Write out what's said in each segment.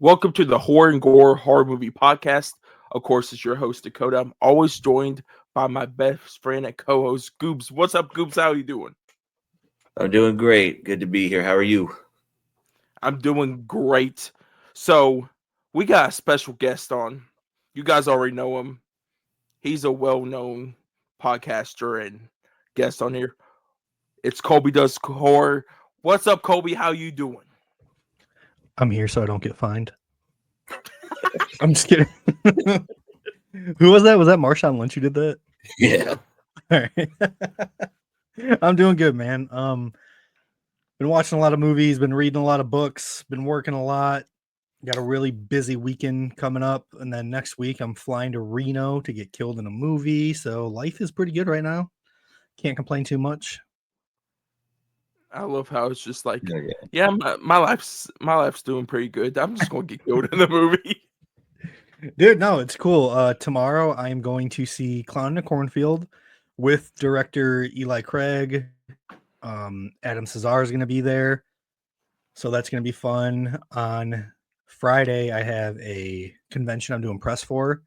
Welcome to the Horror and Gore Horror Movie Podcast. Of course, it's your host, Dakota. I'm always joined by my best friend and co-host, Goobs. What's up, Goobs? How are you doing? I'm doing great. Good to be here. How are you? I'm doing great. So, we got a special guest on. You guys already know him. He's a well-known podcaster and guest on here. It's Colby Does Horror. What's up, Colby? How you doing? I'm here so I don't get fined. I'm just kidding. Who was that? Was that Marshawn Lynch who did that? Yeah. All right. I'm doing good, man. Been watching a lot of movies, been reading a lot of books, been working a lot. Got a really busy weekend coming up, and then next week I'm flying to Reno to get killed in a movie. So life is pretty good right now. Can't complain too much. I love how it's just like, Yeah. yeah, my life's doing pretty good. I'm just gonna get killed in the movie. Dude, no, it's cool. Tomorrow I am going to see Clown in a Cornfield with director Eli Craig. Adam Cesar is going to be there, so that's going to be fun. On Friday, I have a convention I'm doing press for,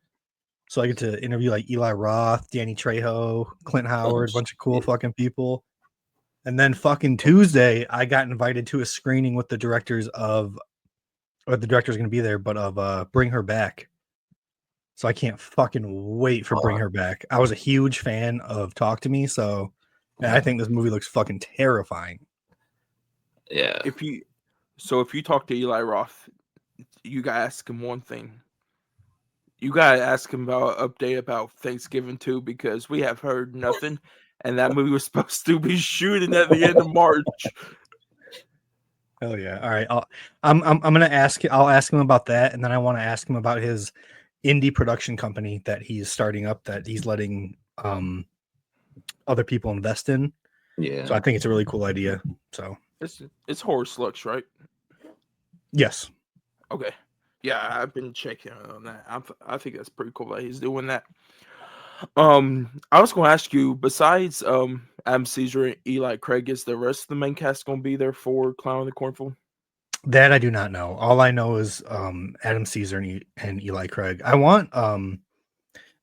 so I get to interview like Eli Roth, Danny Trejo, Clint Howard, a bunch of cool fucking people. And then fucking Tuesday, I got invited to a screening with the directors of, or the director's going to be there, but of Bring Her Back. So I can't fucking wait for Bring Her Back. I was a huge fan of Talk to Me, so man, I think this movie looks fucking terrifying. Yeah. If you talk to Eli Roth, you gotta ask him one thing. You gotta ask him about an update about Thanksgiving too, because we have heard nothing, and that movie was supposed to be shooting at the end of March. Oh yeah. All right. I'm gonna ask. I'll ask him about that, and then I want to ask him about his indie production company that he's starting up, that he's letting other people invest in. Yeah. So I think it's a really cool idea. So It's Horror Slugs, right? yes. Okay. Yeah, I've been checking on that. I think that's pretty cool that he's doing that. I was going to ask you, besides Adam Caesar and Eli Craig, is the rest of the main cast going to be there for Clown in the Cornfield? That I do not know. All I know is Adam Caesar and Eli Craig. I want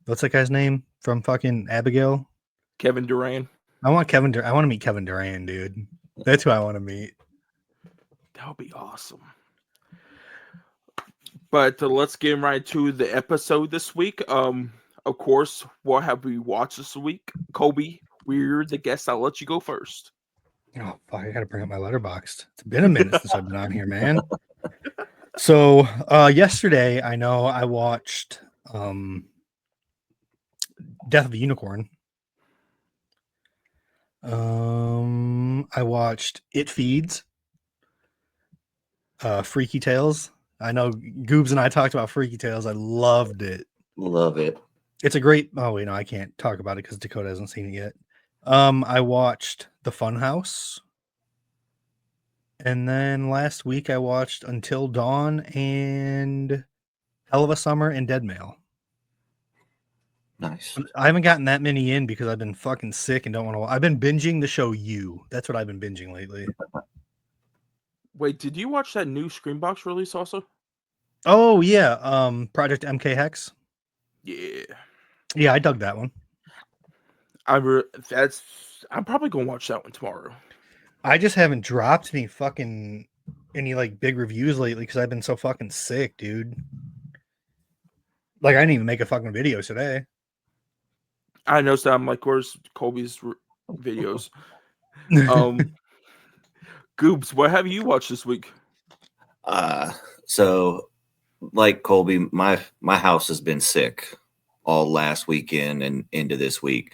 what's that guy's name from fucking Abigail? Kevin Durant. I want I want to meet Kevin Durant, dude. That's who I want to meet. That would be awesome. But let's get right to the episode this week. Of course, what have we watched this week? Colby, we're the guest. I'll let you go first. Oh fuck! I gotta bring up my letterbox. It's been a minute since I've been on here, man. So yesterday, I know I watched Death of a Unicorn. I watched It Feeds, Freaky Tales. I know Goobs and I talked about Freaky Tales. I loved it. Love it. It's a great. Oh wait, no, I can't talk about it because Dakota hasn't seen it yet. I watched The Funhouse, and then last week I watched Until Dawn and Hell of a Summer and Dead Mail. Nice. I haven't gotten that many in because I've been fucking sick and don't want to. I've been binging the show You. That's what I've been binging lately. Wait, did you watch that new Screambox release also? Oh yeah, Project MK Hex. Yeah. Yeah, I dug that one. I'm probably gonna watch that one tomorrow. I just haven't dropped any like big reviews lately because I've been so fucking sick, dude. Like I didn't even make a fucking video today. I noticed that. I'm like, where's Colby's videos? Goobs, what have you watched this week? So like Colby, my house has been sick all last weekend and into this week.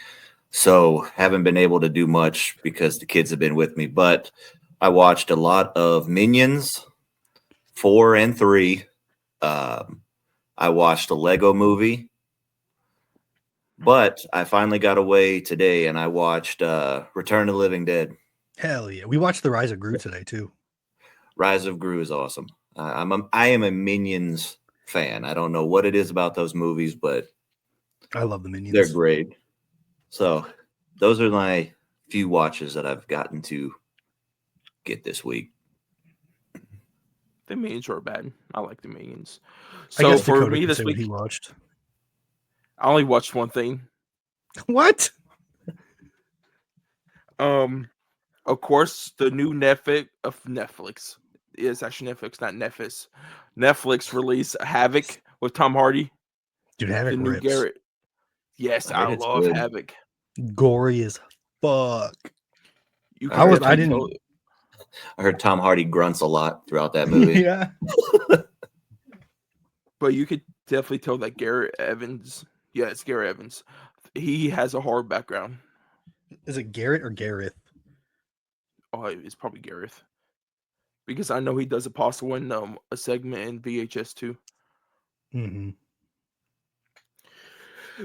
So haven't been able to do much because the kids have been with me, but I watched a lot of Minions 4 and 3. I watched a Lego movie, but I finally got away today and I watched Return of the Living Dead. Hell yeah. We watched The Rise of Gru today too. Rise of Gru is awesome. I am a Minions fan. I don't know what it is about those movies, but I love the Minions. they're great. So those are my few watches that I've gotten to get this week. The Minions are bad. I like the Minions. I So guess for Dakota me can this say what he week, watched. I only watched one thing. What? Of course, the new Netflix. It's actually Netflix, not Netflix. Netflix released Havoc with Tom Hardy. Dude, The Havoc new rips. Garrett. Yes, I I heard it's love good. Havoc. Gory as fuck. You I can heard I definitely didn't. tell. I heard Tom Hardy grunts a lot throughout that movie. Yeah. But you could definitely tell that Garrett Evans. Yeah, it's Garrett Evans. He has a horror background. Is it Garrett or Gareth? Oh, it's probably Gareth. Because I know he does Apostle in a segment in VHS too. Mm-hmm.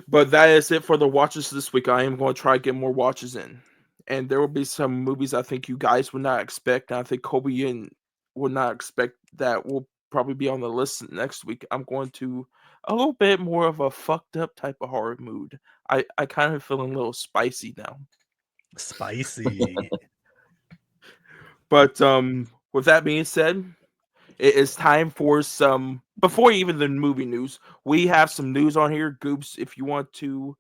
But that is it for the watches this week. I am going to try to get more watches in. And there will be some movies I think you guys would not expect. And I think Colby and would not expect that will probably be on the list next week. I'm going to a little bit more of a fucked up type of horror mood. I kind of feeling a little spicy now. Spicy. But with that being said, it is time for some before even the movie news. We have some news on here. Goops, if you want to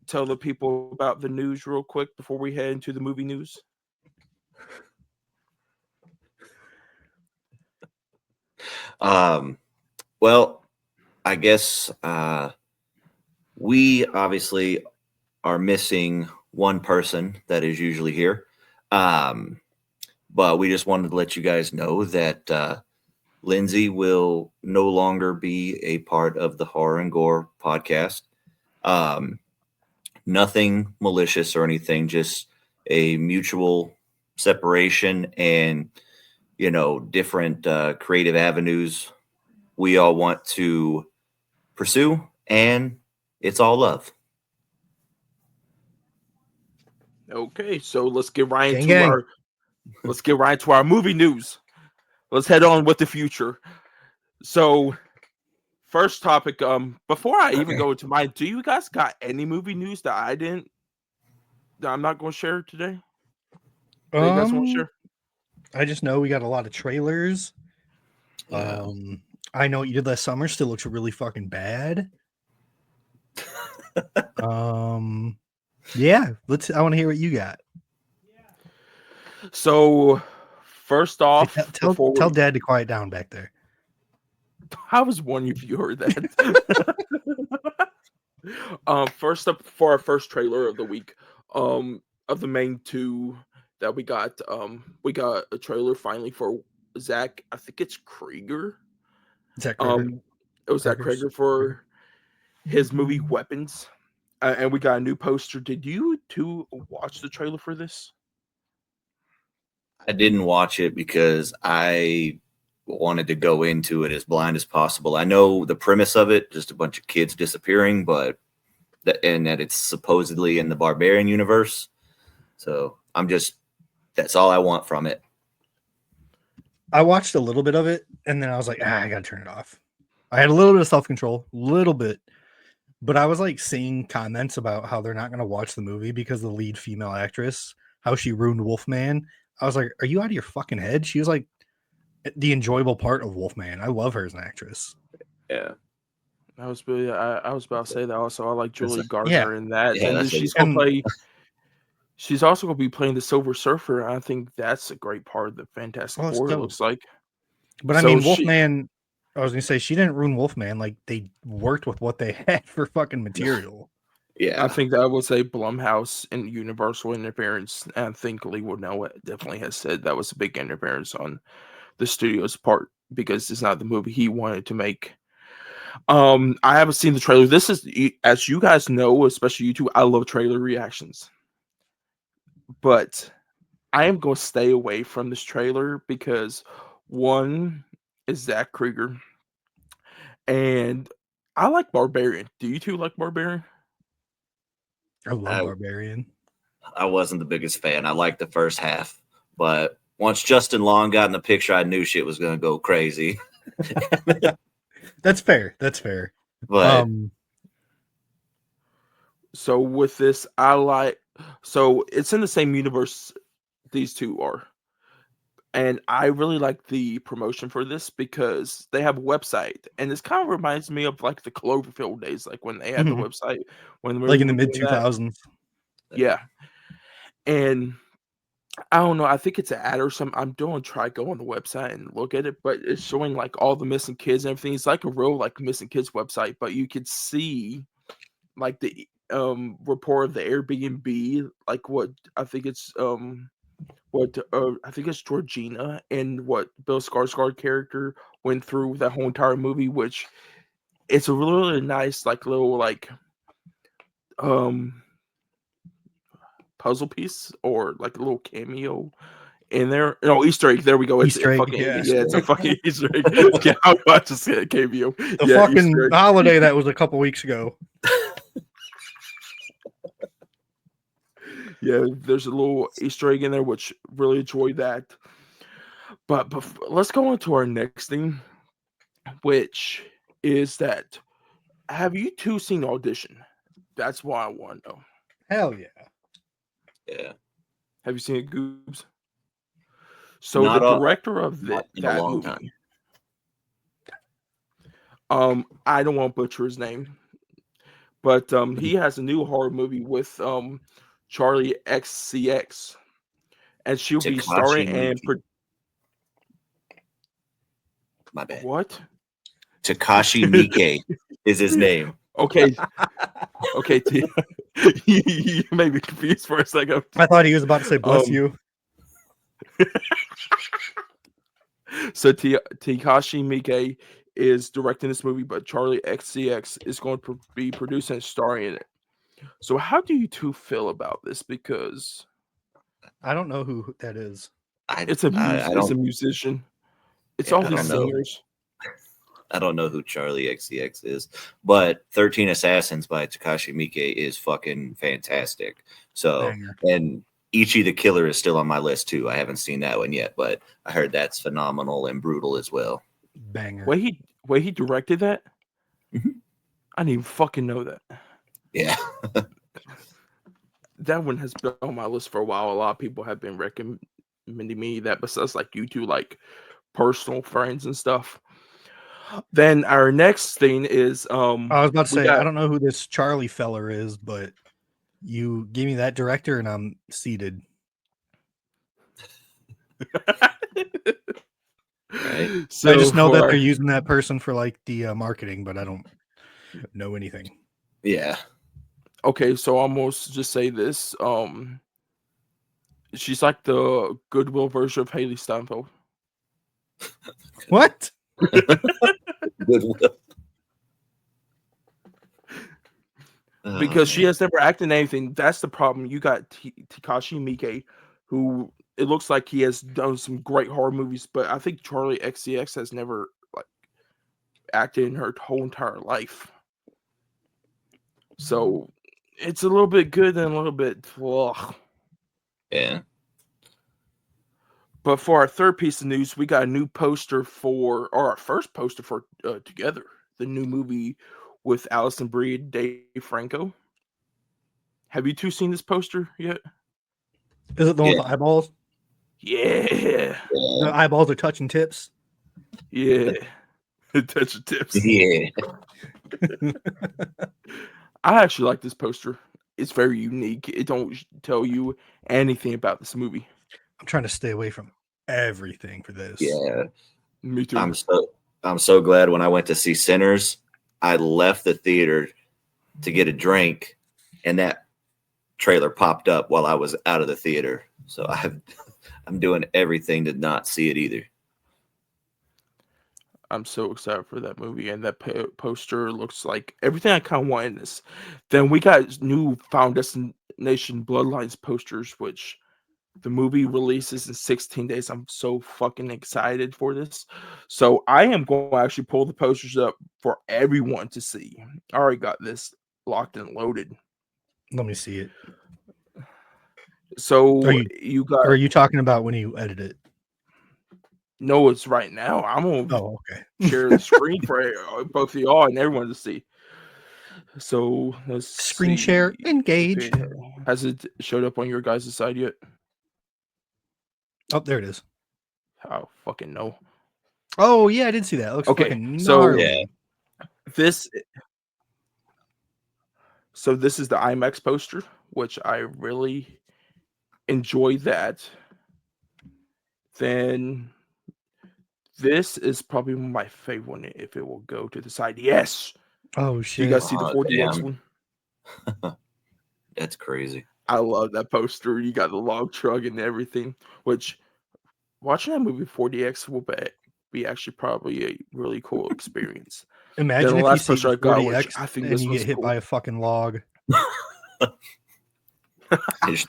tell the people about the news real quick before we head into the movie news. Well, I guess we obviously are missing one person that is usually here. But we just wanted to let you guys know that Lindsay will no longer be a part of the Horror and Gore podcast. Nothing malicious or anything, just a mutual separation and, different creative avenues we all want to pursue. And it's all love. Okay, so let's get right Gang, into gang. our movie news. Let's head on with the future. So first topic, before I even go into mine, do you guys got any movie news that I'm not going to share today? That you guys want to share? I just know we got a lot of trailers. Yeah. I know what you did last summer still looks really fucking bad. Yeah, I want to hear what you got. So first off, Hey, tell Dad to quiet down back there. I was wondering if you heard that. First up for our first trailer of the week, of the main two that we got a trailer finally for Zach. I think it's Krieger. Zach Kreger. It was Zach Krieger for his movie Weapons, and we got a new poster. Did you two watch the trailer for this? I didn't watch it because I wanted to go into it as blind as possible. I know the premise of it, just a bunch of kids disappearing, but that it's supposedly in the Barbarian universe. So that's all I want from it. I watched a little bit of it and then I was like, I gotta turn it off. I had a little bit of self-control, little bit, but I was like seeing comments about how they're not gonna watch the movie because the lead female actress, how she ruined Wolfman. I was like, are you out of your fucking head? She was like the enjoyable part of Wolfman. I love her as an actress. Yeah. I was about to say that also. I like Julie Gardner yeah. in that, Yeah, and then that's she's a- gonna play. She's also gonna be playing the Silver Surfer. I think that's a great part of the Fantastic Four. It looks like. But So I mean, she- Wolfman. I was gonna say she didn't ruin Wolfman. Like they worked with what they had for fucking material. Yeah. I think that was a Blumhouse and Universal interference. And I think Lee Whannell definitely has said that was a big interference on the studio's part because it's not the movie he wanted to make. I haven't seen the trailer. This is, as you guys know, especially you two, I love trailer reactions. But I am going to stay away from this trailer because one is Zach Krieger, and I like Barbarian. Do you two like Barbarian? I love Barbarian. I wasn't the biggest fan. I liked the first half, but once Justin Long got in the picture, I knew shit was going to go crazy. That's fair. That's fair. But So with this, so it's in the same universe these two are. And I really like the promotion for this because they have a website, and this kind of reminds me of like the Cloverfield days, like when they had the Mhm. website when the Like movie in the was mid doing that. 2000s. Yeah, and I don't know. I think it's an ad or something. I'm going to try go on the website and look at it, but it's showing like all the missing kids and everything. It's like a real like missing kids website, but you could see like the report of the Airbnb, like what I think it's I think it's Georgina and what Bill Skarsgård character went through that whole entire movie, which it's a really, really nice like little like um puzzle pice or like a little cameo in there. No, Easter egg. There we go. It's Easter a egg, fucking yeah. it's a fucking Easter egg. Yeah, I was about to say a cameo. The Yeah, fucking Easter egg. holiday that was a couple weeks ago. Yeah, there's a little Easter egg in there, which really enjoyed that. But let's go on to our next thing, which is that have you two seen Audition? That's why I want to know. Hell yeah. Yeah. Have you seen it, Goobs? So Not the a, director of not in a that long movie, time. I don't want to butcher his name, but he has a new horror movie with Charlie XCX, and she'll be Takashi starring and Miike. My bad. what? Takashi Miike is his name. Okay, okay, you made me confused for a second. I thought he was about to say bless you. So Takashi Miike is directing this movie, but Charlie XCX is going to be producing and starring in it. So how do you two feel about this? Because I don't know who that is. it's a musician. It's Yeah, all I these don't know. singers. I don't know who Charlie XCX is, but 13 Assassins by Takashi Miike is fucking fantastic. So, Banger. and Ichi the Killer is still on my list too. I haven't seen that one yet, but I heard that's phenomenal and brutal as well. Banger. Way he directed that? Mhm. I didn't even fucking know that. Yeah. That one has been on my list for a while. A lot of people have been recommending me that, besides like you two, like personal friends and stuff. Then our next thing is I was about to we say, I got don't know who this Charlie feller is, but you give me that director and I'm seated. Right. So I just know that for- they're using that person for like the marketing, but I don't know anything. Yeah. okay, so almost just say this. She's like the Goodwill version of Haley Steinfeld. What? Goodwill. Because she has never acted in anything. That's the problem. You got Takashi Miike, who it looks like he has done some great horror movies, but I think Charlie XCX has never like acted in her whole entire life. So it's a little bit good and a little bit ugh. Yeah. But for our third piece of news, we got a new poster or our first poster for Together, the new movie with Alison Brie and Dave Franco. Have you two seen this poster yet? Is it the one with the eyeballs? Yeah. The eyeballs are touching tips. Yeah. Touch your tips. Yeah. I actually like this poster. It's very unique. It don't tell you anything about this movie. I'm trying to stay away from everything for this. Yeah. Me too. I'm so glad when I went to see Sinners, I left the theater to get a drink, and that trailer popped up while I was out of the theater. So I'm doing everything to not see it either. I'm so excited for that movie, and that poster looks like everything I kind of want in this. Then we got new Final Destination Bloodlines posters, which the movie releases in 16 days. I'm so fucking excited for this. So I am going to actually pull the posters up for everyone to see. I already got this locked and loaded. Let me see it. So Are are you talking about when you edit it? No, it's right now. I'm gonna okay. Share the screen for both of y'all and everyone to see. So let's Screen see. share engage. Has it showed up on your guys' side yet? Oh, there it is. I fucking know. Oh yeah, I did see that. It looks Okay, fucking so gnarly. this this is the IMAX poster, which I really enjoy that. Then this is probably my favorite one if it will go to the side. Yes. Oh Do you shit. guys see the Oh, 4DX damn. one? That's crazy. I love that poster. You got the log truck and everything, which watching that movie 4DX will be actually probably a really cool experience. Then Imagine the if you last see poster I got, which 40X I think and this you was get hit cool. by a fucking log. They just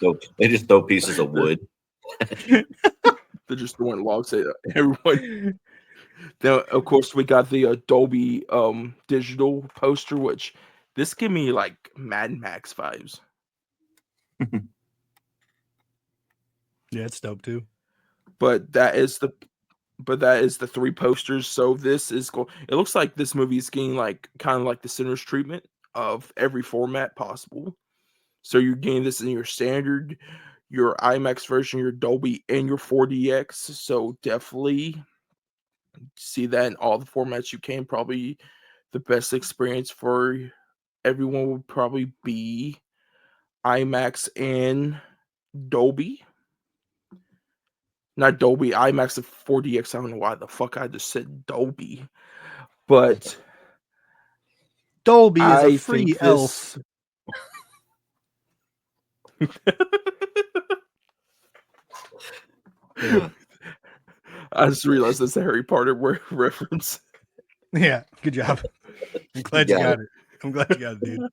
throw pieces of wood. They're just throwing logs at everyone. Then, of course, we got the Dolby digital poster, which this give me like Mad Max vibes. Yeah, it's dope too. But that is the three posters. So this is cool. It looks like this movie is getting like kind of like the Sinners treatment of every format possible. So you're getting this in your standard, your IMAX version, your Dolby, and your 4DX. So definitely see that in all the formats you can. Probably the best experience for everyone would probably be IMAX and Dolby. Not Dolby, IMAX and 4DX. I don't know why the fuck I just said Dolby. But Dolby is a I free think elf. Yeah. I just realized that's a Harry Potter reference. Yeah, good job. I'm glad you got it. I'm glad you got it,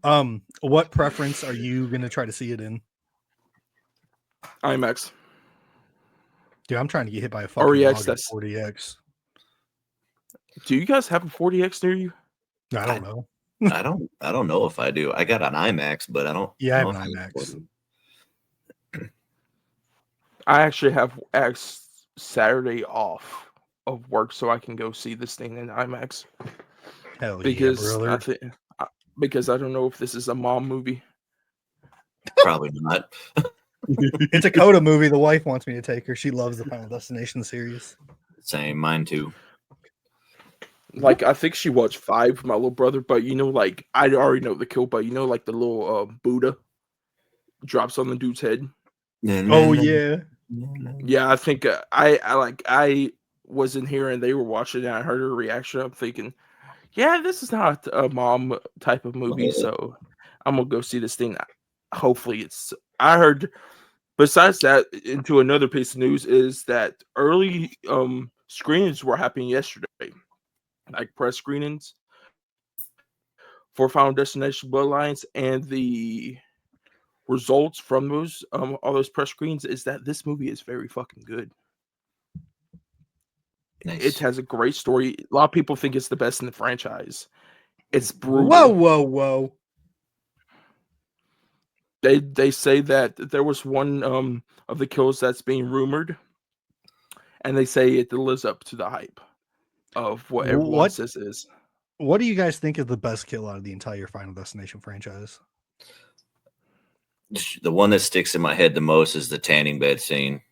dude. What preference are you gonna try to see it in? IMAX. Dude, I'm trying to get hit by a fucking REX, log at that's 40X. do you guys have a 40X near you? I don't know. I don't know if I do. I got an IMAX, but I don't. Yeah, I have know an if IMAX. I actually have Saturday off of work so I can go see this thing in IMAX. Hell yeah, Because brother. because I don't know if this is a mom movie. Probably not. It's a Dakota movie. The wife wants me to take her. She loves the Final Destination series. Same, mine too. Like I think she watched 5 with my little brother, but like I already know the kill, but like the little Buddha drops on the dude's head. Oh yeah. Yeah, I think I was in here and they were watching it and I heard her reaction. I'm thinking, yeah, this is not a mom type of movie, so I'm gonna go see this thing. Hopefully I heard besides that, into another piece of news is that early screenings were happening yesterday. Like press screenings for Final Destination Bloodlines, and the results from those all those press screens is that this movie is very fucking good. Nice. It has a great story. A lot of people think it's the best in the franchise. It's brutal. Whoa. They say that there was one of the kills that's being rumored, and they say it lives up to the hype of what everyone says is. What do you guys think is the best kill out of the entire Final Destination franchise? The one that sticks in my head the most is the tanning bed scene.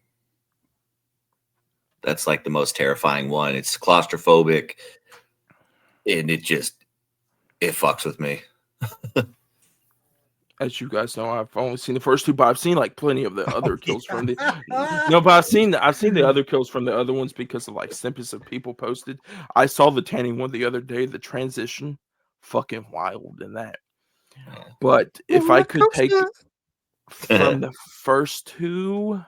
That's like the most terrifying one. It's claustrophobic, and it fucks with me. As you guys know, I've only seen the first 2, but I've seen like plenty of the other kills from the. No, but I've seen the other kills from the other ones because of like snippets of people posted. I saw the tanning one the other day. The transition, fucking wild in that. But if I could take from the first 2,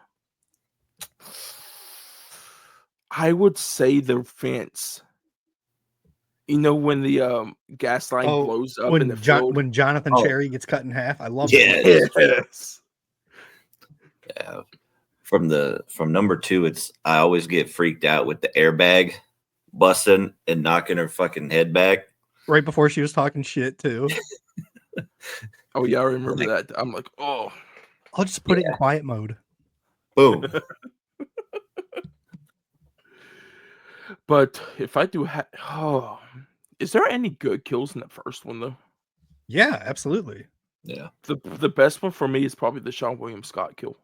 I would say the fence. When the gas line blows up in the field. When Jonathan Cherry gets cut in half, I love it. Yes. Yeah. From number 2, I always get freaked out with the airbag busting and knocking her fucking head back. Right before she was talking shit too. Oh yeah, I remember that. I'm like, oh. I'll just put it in quiet mode. Boom. But if I do is there any good kills in the first one though? Yeah, absolutely. Yeah. The best one for me is probably the Sean William Scott kill.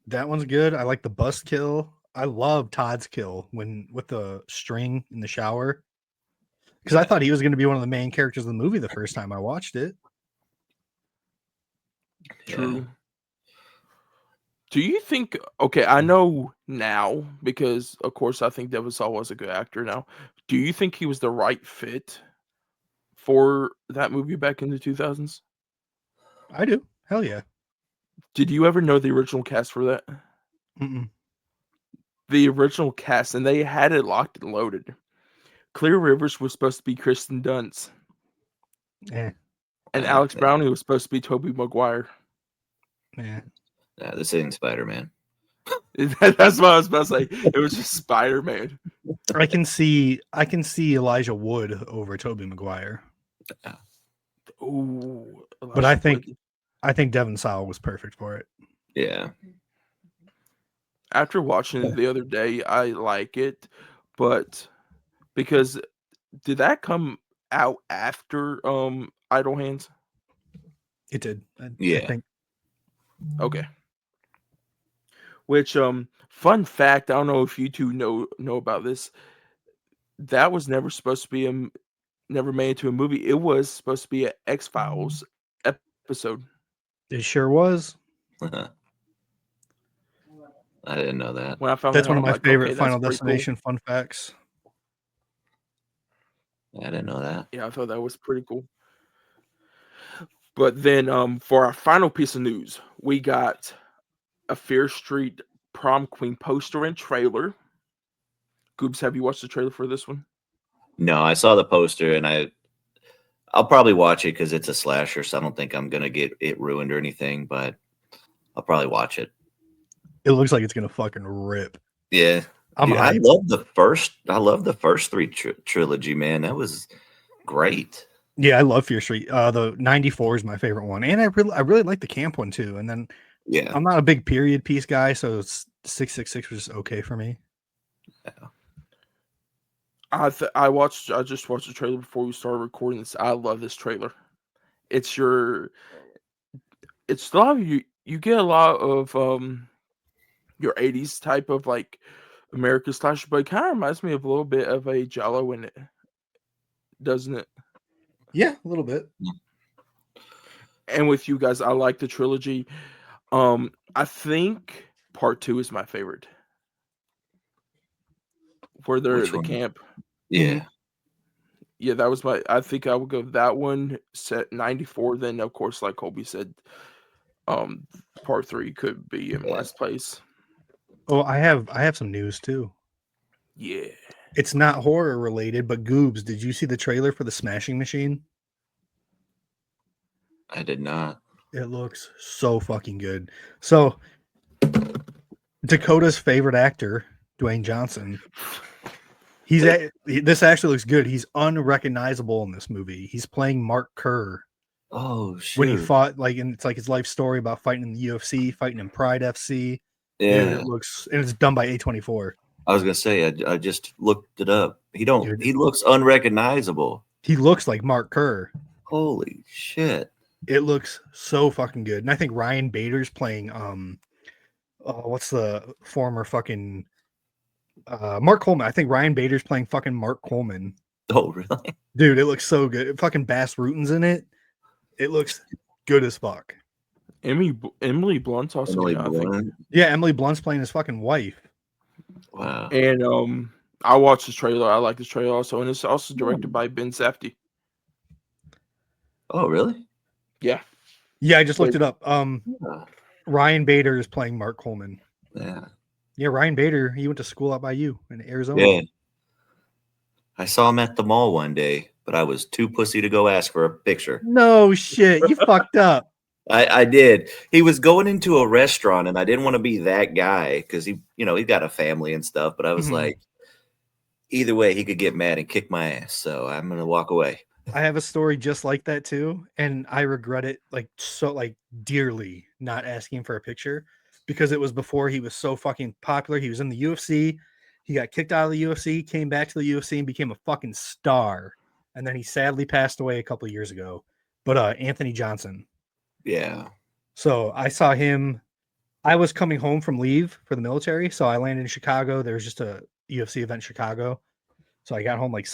That one's good. I like the bus kill. I love Todd's kill when with the string in the shower because I Yeah. thought he was going to be one of the main characters of the movie the first time I watched it. True. Do you think? Okay, I know now because, of course, I think Devon Sawa was a good actor. Now, do you think he was the right fit for that movie back in the 2000s? I do. Hell yeah. Did you ever know the original cast for that? Mm-mm. The original cast, and they had it locked and loaded. Clear Rivers was supposed to be Kristen Dunst, Eh, and Yeah. Alex Browning was supposed to be Tobey Maguire. eh. Yeah, this ain't Spider-Man. That's what I was about to say. It was just Spider-Man. I can see Elijah Wood over Tobey Maguire, Ooh, but I think Wood. Devon Sawa was perfect for it. Yeah. After watching it the other day, I like it, but because did that come out after Idle Hands? It did. I Yeah. think. Okay. Which fun fact, I don't know if you two know about this. That was never supposed to be never made into a movie. It was supposed to be an X-Files episode. It sure was. I didn't know that. When I found That's that out, one of I'm my like, favorite okay, that's Final pretty cool. Destination fun facts. I didn't know that. Yeah, I thought that was pretty cool. But then for our final piece of news, we got a Fear Street prom queen poster and trailer. Goobs, have you watched the trailer for this one? No, I saw the poster and I'll probably watch it because it's a slasher, so I don't think I'm gonna get it ruined or anything, but I'll probably watch it. It looks like it's gonna fucking rip. Yeah. I'm Dude, I hyped. love the first three trilogy, man. That was great. Yeah, I love Fear Street. The 94 is my favorite one, and I really like the camp one too. And then Yeah. I'm not a big period piece guy, so 666 was okay for me. I just watched the trailer before we started recording this. I love this trailer. It's a lot of you get a lot of your 80's type of like American slasher, but it kind of reminds me of a little bit of a Giallo in it, doesn't it? Yeah, a little bit. And with you guys, I like the trilogy. I think part 2 is my favorite. Where they're Which at the one? camp. Yeah. Yeah, that was I think I would go that one, set 94. Then of course, like Colby said, part 3 could be in last place. Oh, I have some news too. Yeah. It's not horror related, but Goobs, did you see the trailer for the Smashing Machine? I did not. It looks so fucking good. So Dakota's favorite actor, Dwayne Johnson. This actually looks good. He's unrecognizable in this movie. He's playing Mark Kerr Oh shoot. when he fought and it's like his life story about fighting in the UFC, fighting in Pride FC. Yeah. Dude, it's done by A24. I was gonna say I just looked it up. He looks unrecognizable. He looks like Mark Kerr. Holy shit. It looks so fucking good. And I think Ryan Bader's playing what's the former fucking Mark Coleman. I think Ryan Bader's playing fucking Mark Coleman. Oh really? Dude, it looks so good. Fucking Bass Ruten's in it. It looks good as fuck. Emily Blunt's also Emily in it, I think. Blunt? Yeah, Emily Blunt's playing his fucking wife. Wow. And I watched this trailer. I like this trailer also, and it's also directed by Ben Safdie. Oh really? Yeah. Yeah, I just looked it up. Yeah. Ryan Bader is playing Mark Coleman. Yeah. Yeah, Ryan Bader, he went to school out by you in Arizona. Yeah. I saw him at the mall one day, but I was too pussy to go ask for a picture. No shit, you fucked up. I did. He was going into a restaurant, and I didn't want to be that guy because he got a family and stuff. But I was like, either way, he could get mad and kick my ass. So I'm gonna walk away. I have a story just like that too, and I regret it dearly not asking for a picture because it was before he was so fucking popular. He was in the UFC. He got kicked out of the UFC, came back to the UFC, and became a fucking star. And then he sadly passed away a couple of years ago. But Anthony Johnson. Yeah. So I saw him I was coming home from leave for the military, so I landed in Chicago. There was just a UFC event in Chicago, so I got home like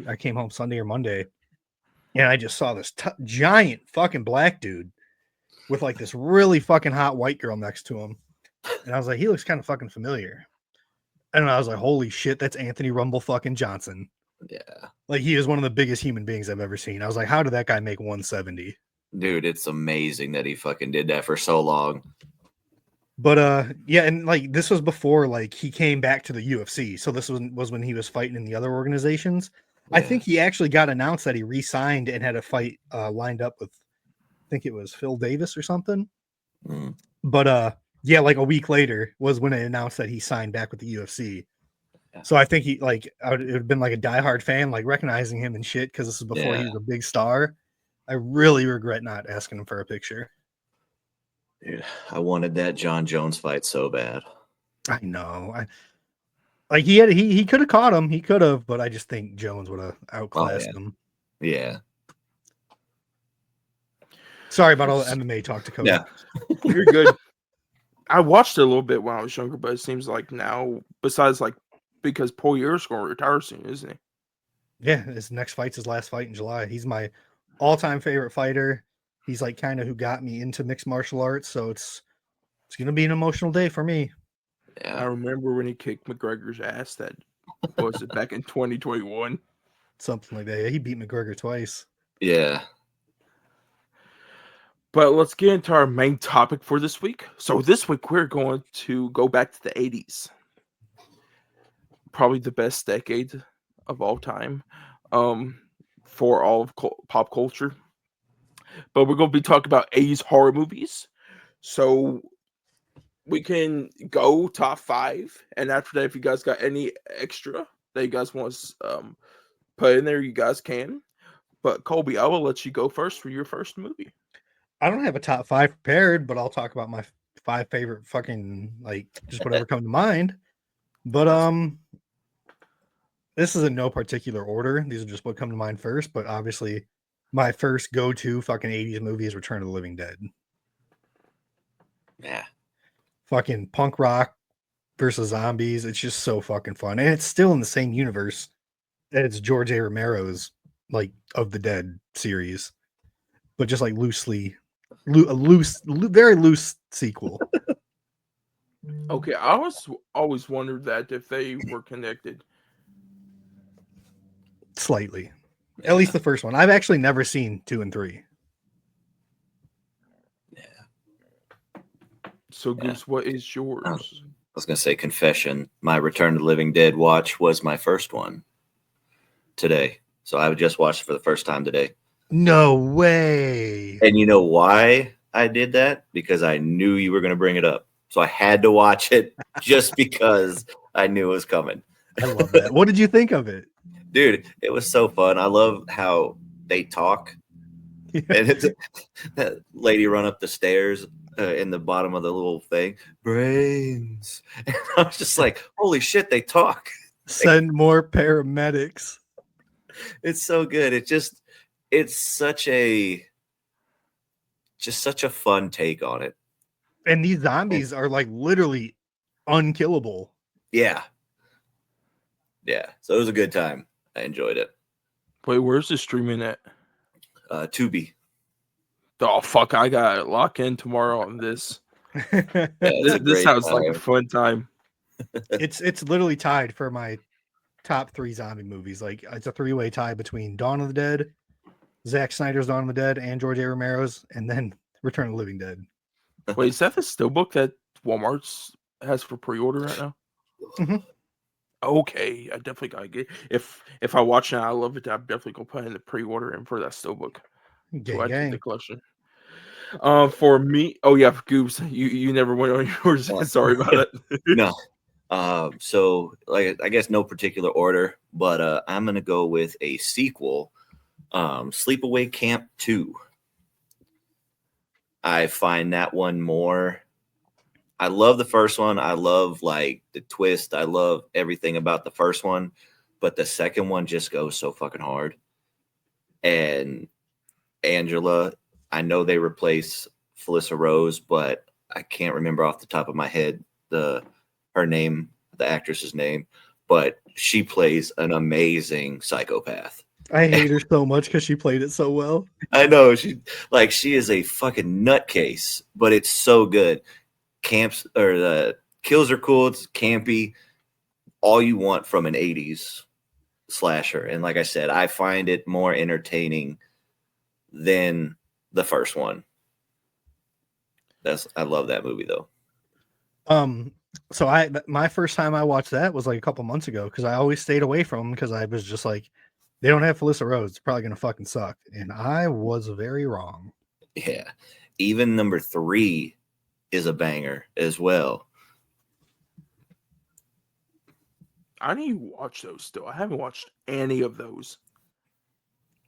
I came home Sunday or Monday, and I just saw this giant fucking black dude with like this really fucking hot white girl next to him, and I was like, he looks kind of fucking familiar, and I was like, holy shit, that's Anthony Rumble fucking Johnson. Yeah. Like, he is one of the biggest human beings I've ever seen. I was like, how did that guy make 170? Dude, it's amazing that he fucking did that for so long. But yeah, and like this was before like he came back to the UFC. So this was when he was fighting in the other organizations. Yeah. I think he actually got announced that he re-signed and had a fight lined up with, I think it was Phil Davis or something. Mm. But yeah, like a week later was when they announced that he signed back with the UFC. Yeah. So I think he like it would have been like a diehard fan, like recognizing him and shit, because this is before he was a big star. I really regret not asking him for a picture. Dude, I wanted that John Jones fight so bad. I know. He could have caught him. He could have, but I just think Jones would have outclassed him. Yeah. Sorry about all the MMA talk, Dakota. Yeah. You're good. I watched it a little bit when I was younger, but it seems like now, besides like because Poirier's going to retire soon, isn't he? Yeah, his next fight's his last fight in July. He's my all-time favorite fighter. He's like kind of who got me into mixed martial arts, so it's gonna be an emotional day for me. Yeah. I remember when he kicked McGregor's ass. That was it back in 2021. Something like that. Yeah, he beat McGregor twice. Yeah. But let's get into our main topic for this week. So this week we're going to go back to the 80s. Probably the best decade of all time for all of pop culture. But we're going to be talking about 80s horror movies. So we can go top 5. And after that, if you guys got any extra that you guys want to put in there, you guys can. But Colby, I will let you go first for your first movie. I don't have a top 5 prepared, but I'll talk about my 5 favorite fucking, like, just whatever come to mind. But this is in no particular order. These are just what come to mind first. But obviously, my first go-to fucking 80s movie is Return of the Living Dead. Yeah. Fucking punk rock versus zombies. It's just so fucking fun. And it's still in the same universe as George A. Romero's, like, of the Dead series. But just like very loose sequel. Okay, I always wondered that if they were connected. Slightly. At least the first one. I've actually never seen 2 and 3. Yeah. So, Goose, what is yours? I was going to say confession. My Return to the Living Dead watch was my first one today. So I just watched it for the first time today. No way. And you know why I did that? Because I knew you were going to bring it up. So I had to watch it just because I knew it was coming. I love that. What did you think of it? Dude, it was so fun. I love how they talk. Yeah. And it's that lady run up the stairs in the bottom of the little thing. Brains. And I was just like, holy shit, they talk. Send more paramedics. It's so good. It's such a fun take on it. And these zombies are like literally unkillable. Yeah. Yeah. So it was a good time. I enjoyed it. Wait, where's the streaming at? Tubi. Oh, fuck. I got to lock in tomorrow on this. Yeah, This sounds like a fun time. It's literally tied for my top 3 zombie movies. Like, it's a 3-way tie between Dawn of the Dead, Zack Snyder's Dawn of the Dead, and George A. Romero's, and then Return of the Living Dead. Wait, is that the steelbook that Walmart's has for pre-order right now? Mm-hmm. Okay, I definitely gotta get. If I watch it, I love it. I'm definitely gonna put in the pre-order and for that steelbook. Gang, gang. The collection. For me, oh yeah, Goobs, you never went on yours. Sorry about it. No. So like I guess no particular order, but I'm gonna go with a sequel. Sleepaway Camp 2. I find that one more. I love the first one. I love like the twist. I love everything about the first one, but the second one just goes so fucking hard. And Angela, I know they replace Felissa Rose, but I can't remember off the top of my head her name, the actress's name, but she plays an amazing psychopath. I hate her so much because she played it so well. I know she is a fucking nutcase, but it's so good. Camps or the kills are cool. It's campy. All you want from an 80s slasher. And like I said, I find it more entertaining than the first one. I love that movie though. So my first time I watched that was like a couple months ago because I always stayed away from them because I was just like, they don't have Felissa Rose. It's probably gonna fucking suck. And I was very wrong. Yeah. Even number 3 is a banger as well. I need to watch those still. I haven't watched any of those.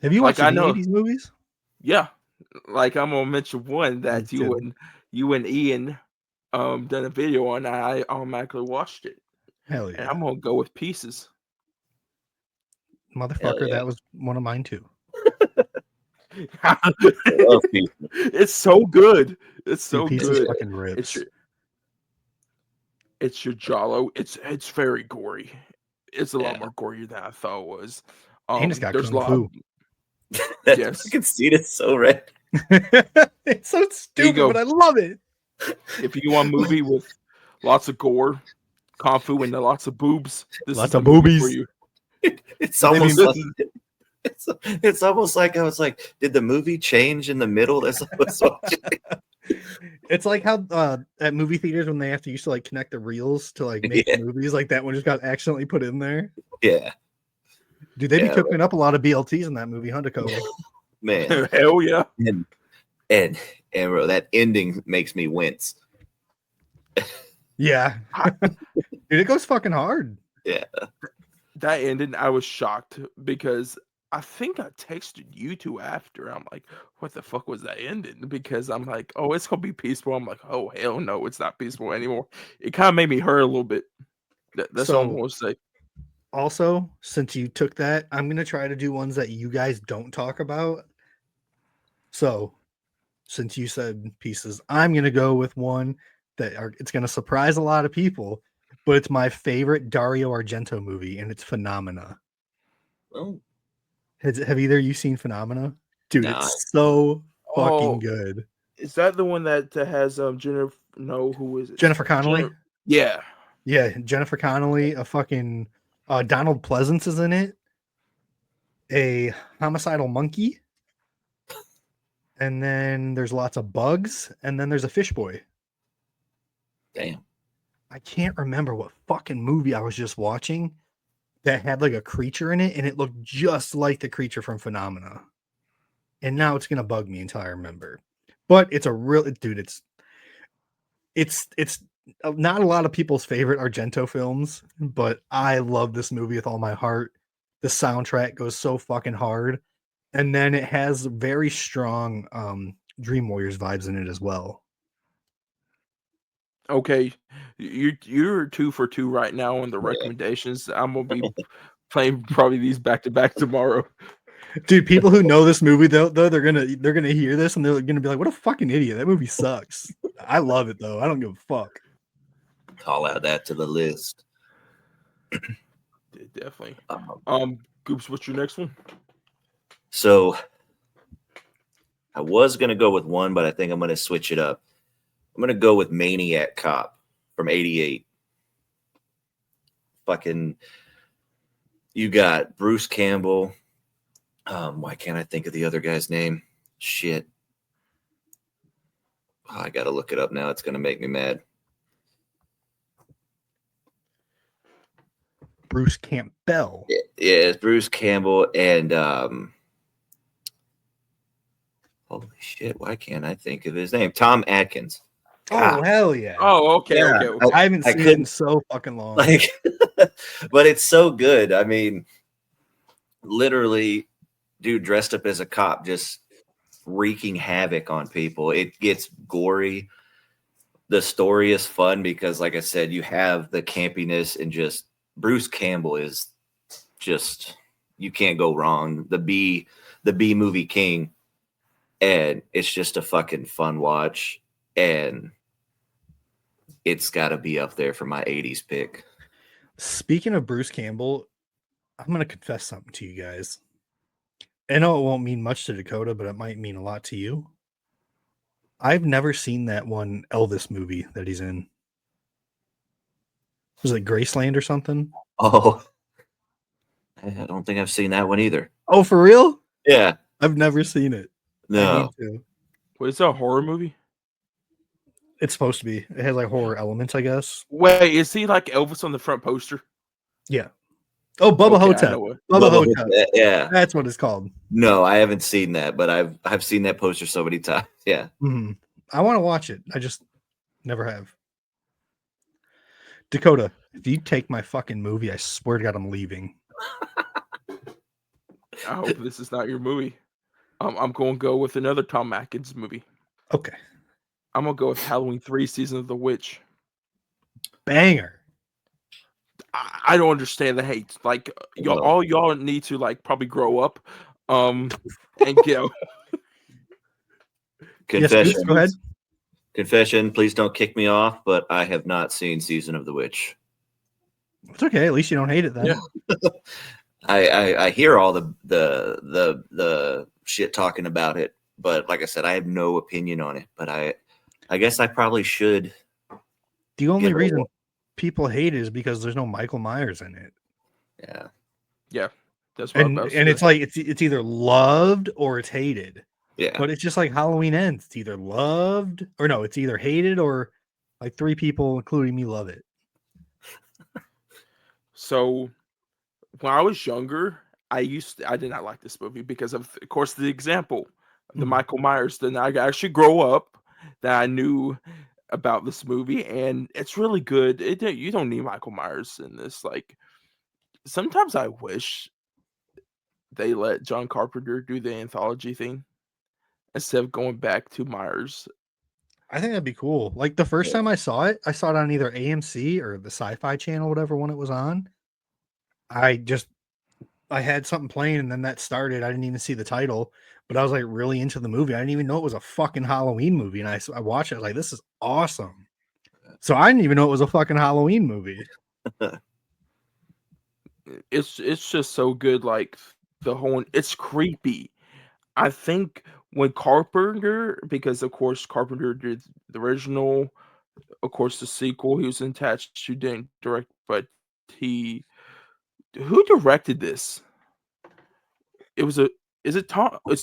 Have you watched any 80s movies? Yeah. Like I'm gonna mention one that you and Ian done a video on. I automatically watched it. Hell yeah. And I'm gonna go with Pieces. Motherfucker, that was one of mine too. It's so good. It's so good. Fucking rips. It's your Jalo. It's very gory. It's a lot more gory than I thought it was. And it's got there's kung fu. That fucking scene is so red. It's so stupid, but I love it. If you want a movie with lots of gore, kung fu, and lots of boobs, lots of boobies for you. It's almost like it's almost like I was like, did the movie change in the middle as I was watching? It's like how at movie theaters when they used to like connect the reels to like make movies, like that one just got accidentally put in there. Yeah. Dude, they be cooking up a lot of BLTs in that movie, huh, Dakota? Man. Hell yeah. And bro, that ending makes me wince. Yeah. Dude, it goes fucking hard. Yeah. That ended, I was shocked because I think I texted you two after. I'm like, what the fuck was that ending? Because I'm like, oh, it's gonna be peaceful. I'm like, oh hell no, it's not peaceful anymore. It kind of made me hurt a little bit. That's all I'm gonna say. Also, since you took that, I'm gonna try to do ones that you guys don't talk about. So, since you said Pieces, I'm gonna go with one it's gonna surprise a lot of people, but it's my favorite Dario Argento movie, and it's Phenomena. Oh. Have either of you seen Phenomena? Dude, it's so fucking good. Is that the one that has Jennifer? No, who is it? Jennifer Connelly. Yeah, Jennifer Connelly. A fucking Donald Pleasance is in it. A homicidal monkey, and then there's lots of bugs, and then there's a fish boy. Damn. I can't remember what fucking movie I was just watching that had like a creature in it, and it looked just like the creature from Phenomena. And now it's gonna bug me until I remember. But it's a real dude. It's not a lot of people's favorite Argento films, but I love this movie with all my heart. The soundtrack goes so fucking hard, and then it has very strong Dream Warriors vibes in it as well. Okay, you're 2 for 2 right now on the recommendations. I'm gonna be playing probably these back to back tomorrow. Dude, people who know this movie though they're gonna hear this and they're gonna be like, "What a fucking idiot! That movie sucks." I love it though. I don't give a fuck. I'll add that to the list. Definitely. Goops, what's your next one? So I was gonna go with one, but I think I'm gonna switch it up. I'm gonna go with Maniac Cop from '88. Fucking, you got Bruce Campbell. Why can't I think of the other guy's name? Shit. Oh, I gotta look it up now. It's gonna make me mad. Bruce Campbell. Yeah, it's Bruce Campbell and holy shit, why can't I think of his name? Tom Atkins. Oh, hell yeah. Oh, okay, Yeah, okay. I haven't seen it in so fucking long. Like, but it's so good. I mean, literally, dude dressed up as a cop, just wreaking havoc on people. It gets gory. The story is fun because, like I said, you have the campiness and just Bruce Campbell is just, you can't go wrong. The B movie king, and it's just a fucking fun watch. And it's got to be up there for my 80s pick. Speaking of Bruce Campbell, I'm going to confess something to you guys. I know it won't mean much to Dakota, but it might mean a lot to you. I've never seen that one Elvis movie that he's in. Was it Graceland or something? Oh, I don't think I've seen that one either. Oh, for real? Yeah. I've never seen it. I No. need to. What is that, a horror movie? It's supposed to be. It has like horror elements, I guess. Wait, is he like Elvis on the front poster? Yeah. Oh, Bubba Okay, I Hotep. know it. Bubba Hotep. Yeah. That's what it's called. No, I haven't seen that, but I've seen that poster so many times. Yeah. Mhm. I want to watch it. I just never have. Dakota, if you take my fucking movie, I swear to God, I'm leaving. I hope this is not your movie. I'm going to go with another Tom Atkins movie. Okay. I'm going to go with Halloween 3 Season of the Witch. Banger. I don't understand the hate. Like, y'all, No. all y'all need to, like, probably grow up and go. Confession. Yes, go ahead. Confession, please don't kick me off, but I have not seen Season of the Witch. It's okay. At least you don't hate it then. Yeah. I hear all the shit talking about it, but like I said, I have no opinion on it. But I guess I probably should. The only Get reason it. people hate it is because there's no Michael Myers in it. Yeah. Yeah. That's what I'm about to And say. it's like it's either loved or it's hated. Yeah. But it's just like Halloween Ends. It's either loved or no, it's either hated or like 3 people, including me, love it. So when I was younger, I did not like this movie because of course, the example of the Mhm. Michael Myers. Then I actually grow up that I knew about this movie, and it's really good. You don't need Michael Myers in this. Like, sometimes I wish they let John Carpenter do the anthology thing instead of going back to Myers. I think that'd be cool. Like the first time I saw it on either AMC or the Sci-Fi Channel, whatever one it was on. I had something playing and then that started. I didn't even see the title, but I was like really into the movie. I didn't even know it was a fucking Halloween movie. And I watched it. I was like, this is awesome. So I didn't even know it was a fucking Halloween movie. It's just so good. Like it's creepy. I think when Carpenter, because of course Carpenter did the original, of course the sequel he was attached to didn't direct, but who directed this? It's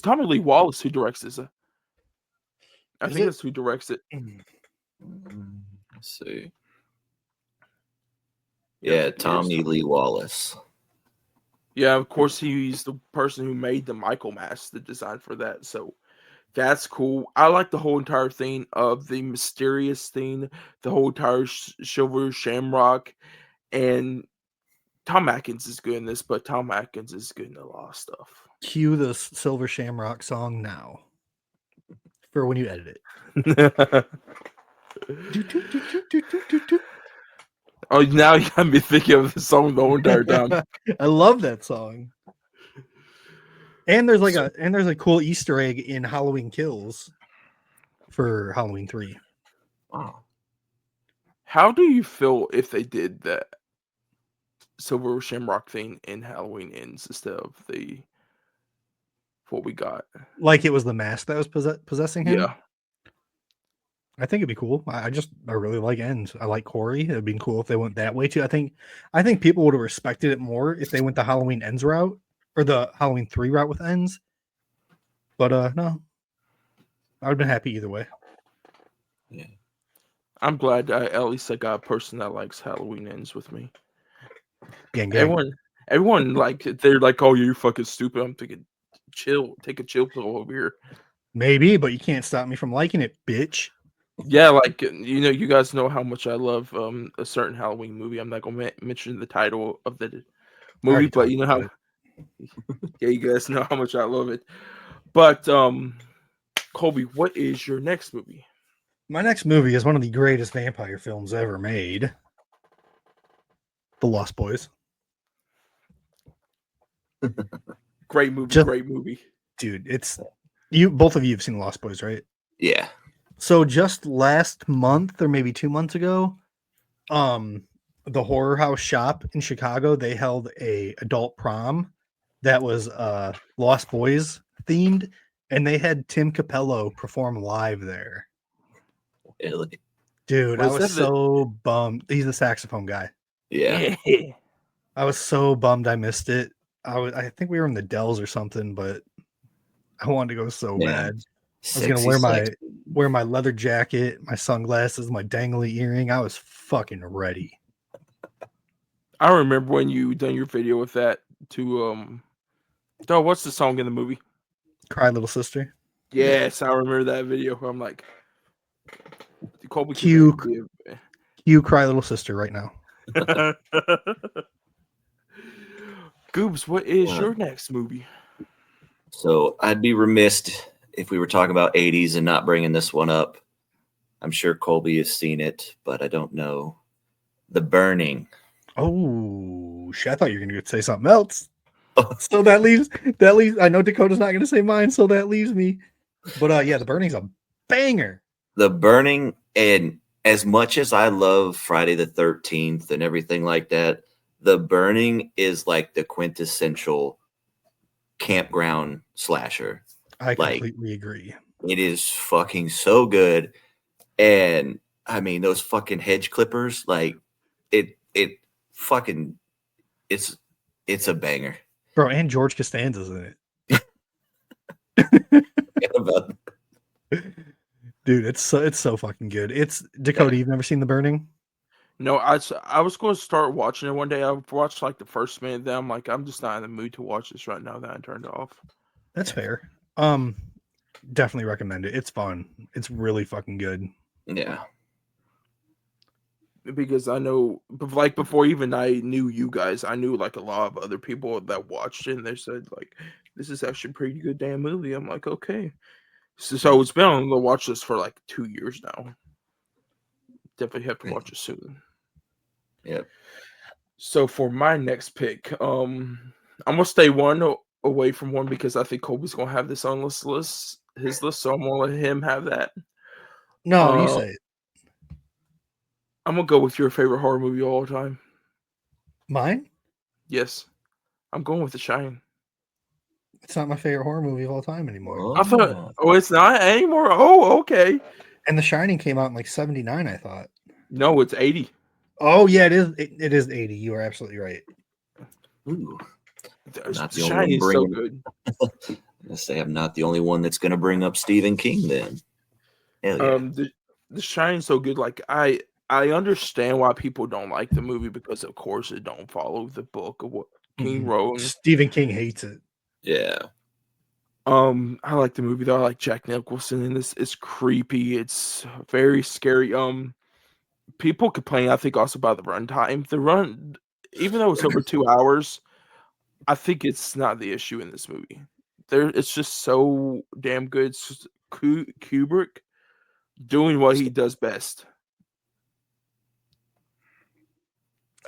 Tommy Lee Wallace who directs this. I Is think it? that's who directs it. Let's see. Yep, Yeah, here's Tommy Lee Wallace. Yeah, of course he's the person who made the Michael mask, the design for that. So that's cool. I like the whole entire thing of the mysterious thing, the whole entire Silver Shamrock, and Tom Atkins is good in this, but Tom Atkins is good in a lot of stuff. Cue the Silver Shamrock song now for when you edit it. Oh, now you got me thinking of the song the whole entire time. I love that song. And there's a cool Easter egg in Halloween Kills for Halloween 3. Wow. How do you feel if they did that Silver Shamrock thing in Halloween Ends instead of what we got? Like it was the mask that was possessing him? Yeah. I think it'd be cool. I really like Ends. I like Corey. It'd been cool if they went that way too. I think people would have respected it more if they went the Halloween Ends route or the Halloween 3 route with Ends. But no. I would have been happy either way. Yeah. I'm glad at least I got a person that likes Halloween Ends with me. Gang, gang. Everyone like they're like, "Oh, you're fucking stupid." I'm thinking, chill, take a chill pill over here. Maybe, but you can't stop me from liking it, bitch. Yeah, like you guys know how much I love a certain Halloween movie. I'm not gonna mention the title of the movie, but you know how. Yeah, you guys know how much I love it. But Colby, what is your next movie? My next movie is one of the greatest vampire films ever made. The Lost Boys. Great movie, great movie. Dude, both of you have seen The Lost Boys, right? Yeah. So just last month or maybe 2 months ago, the Horror House shop in Chicago, they held a adult prom that was Lost Boys themed, and they had Tim Capello perform live there. Really? Dude, I Was was that the so bummed. He's the saxophone guy. Yeah. I was so bummed I missed it. I think we were in the Dells or something, but I wanted to go so Man. bad. I was gonna Sexy, wear my leather jacket, my sunglasses, my dangly earring. I was fucking ready. I remember when you done your video with that to oh, what's the song in the movie? Cry Little Sister. Yes, I remember that video. I'm like, Colby Cue can Cry Little Sister right now. Goobs, what is Uh, your next movie? So I'd be remiss if we were talking about 80s and not bringing this one up. I'm sure Colby has seen it, but I don't know. The Burning. Oh shit! I thought you were gonna say something else. So that leaves. I know Dakota's not gonna say mine, so that leaves me. But yeah, The Burning's a banger. The Burning, and as much as I love Friday the 13th and everything like that, The Burning is like the quintessential campground slasher. I Like, completely agree. it is fucking so good. And I mean, those fucking hedge clippers, like it fucking, it's a banger. Bro, and George Costanza's in About- it. Dude, it's so fucking good. It's Dakota, you've never seen The Burning? No, I was going to start watching it one day. I watched like the first minute. Then I'm like, I'm just not in the mood to watch this right now. Then I turned it off. That's fair. Definitely recommend it. It's fun. It's really fucking good. yeah. Because I know, like before even I knew you guys, I knew like a lot of other people that watched it, and they said like, "This is actually a pretty good damn movie." I'm like, okay. So it's been on the watch list for like 2 years now. Definitely have to watch it soon. Yep. So for my next pick, I'm gonna stay one away from one because I think Colby's gonna have this on his list. So I'm gonna let him have that. No, you Uh, say it. I'm gonna go with your favorite horror movie of all time. Mine? Yes, I'm going with The Shining. It's not my favorite horror movie of all time anymore. I thought, oh, it's not anymore. Oh, okay. And The Shining came out in like 79, I thought. No, it's 80. Oh yeah, it is. It is 80. You are absolutely right. Ooh. The Not the only Shining one is so bringing. good. I say I'm not the only one that's going to bring up Stephen King. Then, hell yeah. The Shining's so good. Like I understand why people don't like the movie because of course it don't follow the book of what King wrote. Stephen King hates it. Yeah. I like the movie though. I like Jack Nicholson in this. It's creepy. It's very scary. People complain, I think, also about the runtime. The run, even though it's over 2 hours, I think it's not the issue in this movie. It's just so damn good. It's just Kubrick doing what he does best.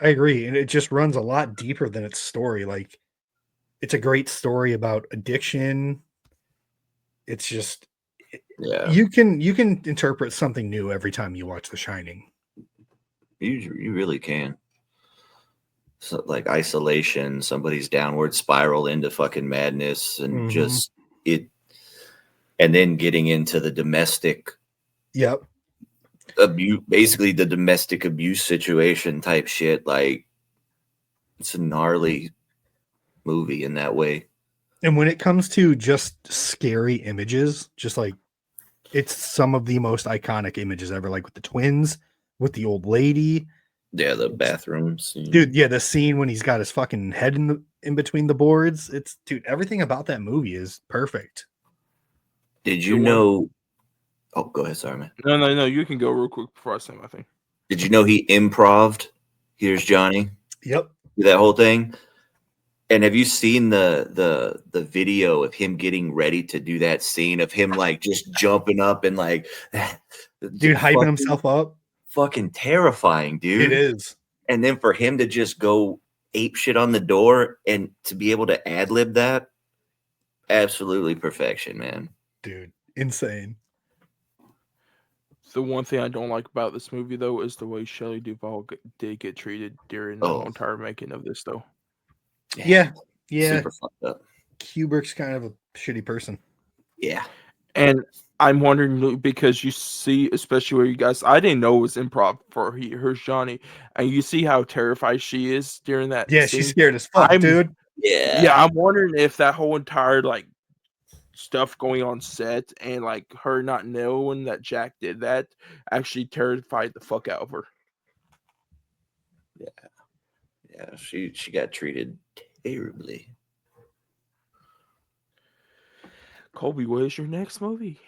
I agree, and it just runs a lot deeper than its story. Like, it's a great story about addiction. It's just, Yeah. you can interpret something new every time you watch The Shining. You really can. So, like isolation, somebody's downward spiral into fucking madness, and just it, and then getting into the domestic. Yep. Abuse, basically the domestic abuse situation type shit. Like, it's a gnarly movie in that way. And when it comes to just scary images, just like it's some of the most iconic images ever, like with the twins, with the old lady. Yeah, the bathroom scene. Dude, yeah, the scene when he's got his fucking head in between the boards. It's, dude, everything about that movie is perfect. Did you know? Oh, go ahead, sorry, man. No. You can go real quick before I say my thing. Did you know he improv'd Here's Johnny? Yep. That whole thing. And have you seen the video of him getting ready to do that scene of him like just jumping up and like, dude, hyping himself up? Fucking terrifying, dude. It is. And then for him to just go ape shit on the door and to be able to ad lib that, absolutely perfection, man. Dude, insane. The one thing I don't like about this movie, though, is the way Shelley Duvall did get treated during the whole Oh, entire making of this, though. Yeah. super fucked up. Kubrick's kind of a shitty person. Yeah. And I'm wondering because you see, especially where you guys, I didn't know it was improv for her Johnny, and you see how terrified she is during that Yeah, scene. she's scared as fuck, dude. Yeah, I'm wondering if that whole entire like stuff going on set and like her not knowing that Jack did that actually terrified the fuck out of her. Yeah, she got treated terribly. Colby, what is your next movie?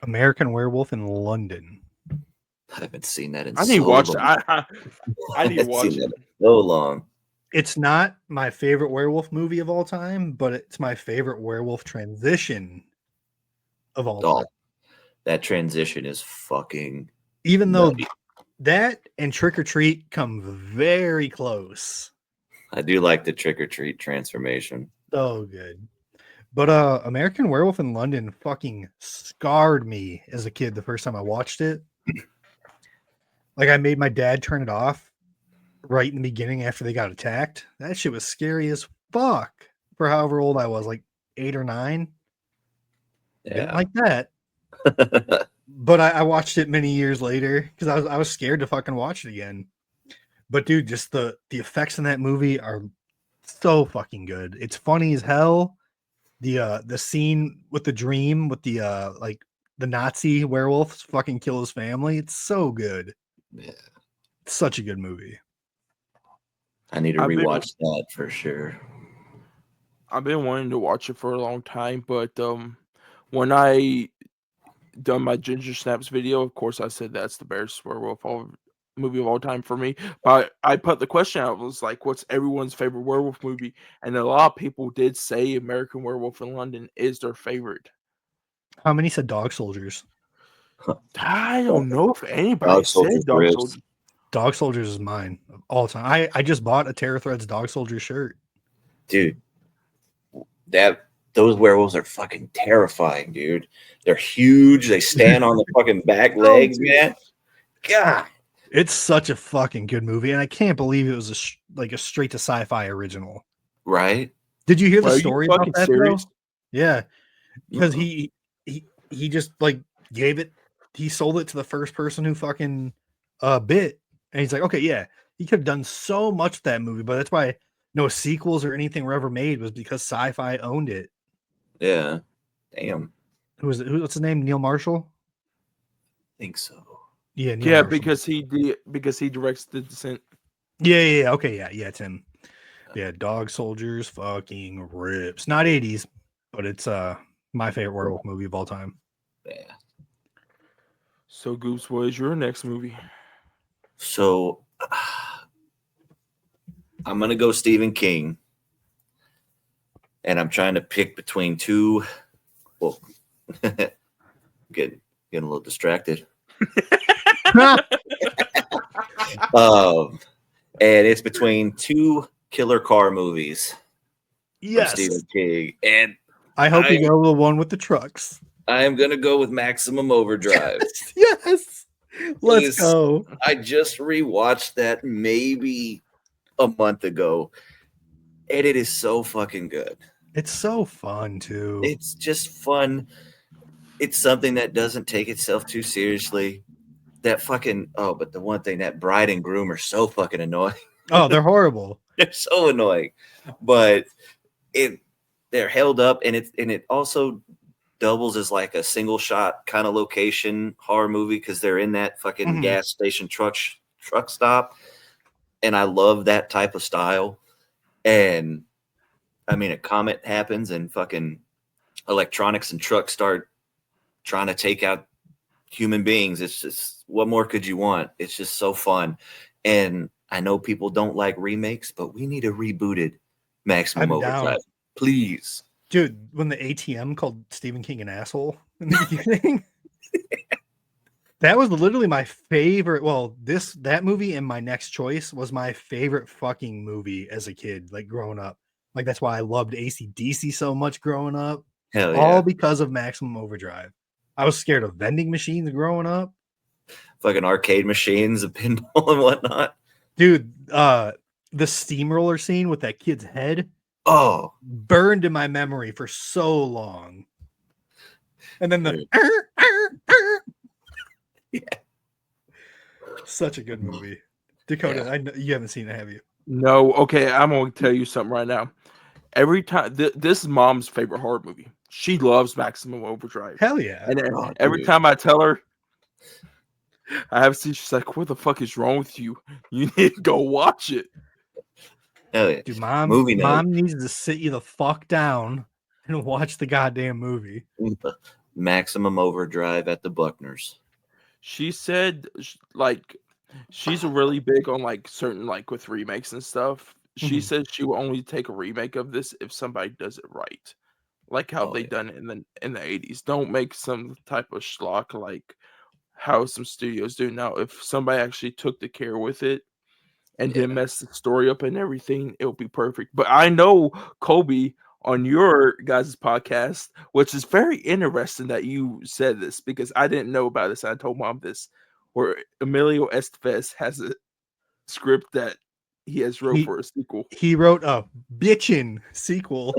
American Werewolf in London. I haven't seen that in I need to so watch long. that. I need to haven't watch seen it. that in so long. It's not my favorite werewolf movie of all time, but it's my favorite werewolf transition of all time. That transition is fucking Even though nutty. that and Trick or Treat come very close. I do like the Trick or Treat transformation. So good. But American Werewolf in London fucking scarred me as a kid the first time I watched it. Like I made my dad turn it off right in the beginning after they got attacked. That shit was scary as fuck for however old I was, like 8 or 9. Didn't Yeah. like that. But I watched it many years later because I was scared to fucking watch it again. But dude, just the effects in that movie are so fucking good. It's funny as hell. The scene with the dream with the like the Nazi werewolf fucking kill his family. It's so good. Yeah. It's such a good movie. I need to rewatch that for sure. I've been wanting to watch it for a long time, but when I done my Ginger Snaps video, of course I said that's the best werewolf movie of all time for me. But I put the question out, it was like, what's everyone's favorite werewolf movie? And a lot of people did say American Werewolf in London is their favorite. How many said Dog Soldiers? I don't know if anybody Dog Soldiers said Dog rips. Soldiers. Dog Soldiers is mine all the time. I just bought a Terror Threads Dog Soldier shirt. Dude, those werewolves are fucking terrifying, dude. They're huge. They stand on the fucking back legs, man. God. It's such a fucking good movie, and I can't believe it was a straight to sci-fi original. Right? Did you hear the Are you story about fucking that? serious? Though? Yeah, because he just like gave it. He sold it to the first person who fucking bit, and he's like, okay, yeah, he could have done so much with that movie, but that's why no sequels or anything were ever made, was because Sci-Fi owned it. Yeah. Damn. What's his name? Neil Marshall. I think so. Yeah, Neil Yeah, Marshall. because he directs The Descent. Yeah. Okay, yeah, it's him. Yeah, Dog Soldiers fucking rips. Not 80's, but it's my favorite werewolf movie of all time. Yeah. So, Goose, what is your next movie? So I'm gonna go Stephen King, and I'm trying to pick between two. Well, getting a little distracted. And it's between two killer car movies. Yes, Stephen King, and I hope you go the one with the trucks. I am gonna go with Maximum Overdrive. Yes. Let's go. I just rewatched that maybe a month ago, and it is so fucking good. It's so fun too. It's just fun. It's something that doesn't take itself too seriously. That fucking but the one thing, that bride and groom are so fucking annoying. Oh, they're horrible. They're so annoying, but they're held up, and it also doubles as like a single shot kind of location horror movie because they're in that fucking gas station truck stop, and I love that type of style. And I mean, a comet happens, and fucking electronics and trucks start trying to take out human beings. It's just, what more could you want? It's just so fun. And I know people don't like remakes, but we need a rebooted Maximum Overdrive, please. Dude, when the ATM called Stephen King an asshole in the beginning, that was literally my favorite. Well, that movie and My Next Choice was my favorite fucking movie as a kid, like growing up. Like that's why I loved AC/DC so much growing up. Hell yeah. All because of Maximum Overdrive. I was scared of vending machines growing up. Fucking arcade machines, and pinball and whatnot. Dude, the steamroller scene with that kid's head Oh, burned in my memory for so long. And then the yeah. Such a good movie. Dakota, Yeah. I know you haven't seen it, have you? No, okay, I'm going to tell you something right now. Every time, this is Mom's favorite horror movie. She loves Maximum Overdrive. Hell yeah. And Oh, every dude. time I tell her, I have seen, she's like, what the fuck is wrong with you? You need to go watch it. Hell yeah. Dude, mom Movie night. needs to sit you the fuck down and watch the goddamn movie. Maximum Overdrive at the Buckners. She said, like, she's really big on, like, certain, like, with remakes and stuff. She Mhm. said she will only take a remake of this if somebody does it right. Like how Oh, they yeah. done it in the 80s. Don't make some type of schlock like how some studios do now. If somebody actually took the care with it and didn't mess the story up and everything, it'll be perfect. But I know, Colby, on your guys' podcast, which is very interesting that you said this because I didn't know about this. I told Mom this, where Emilio Estevez has a script that he has wrote for a sequel. He wrote a bitchin' sequel,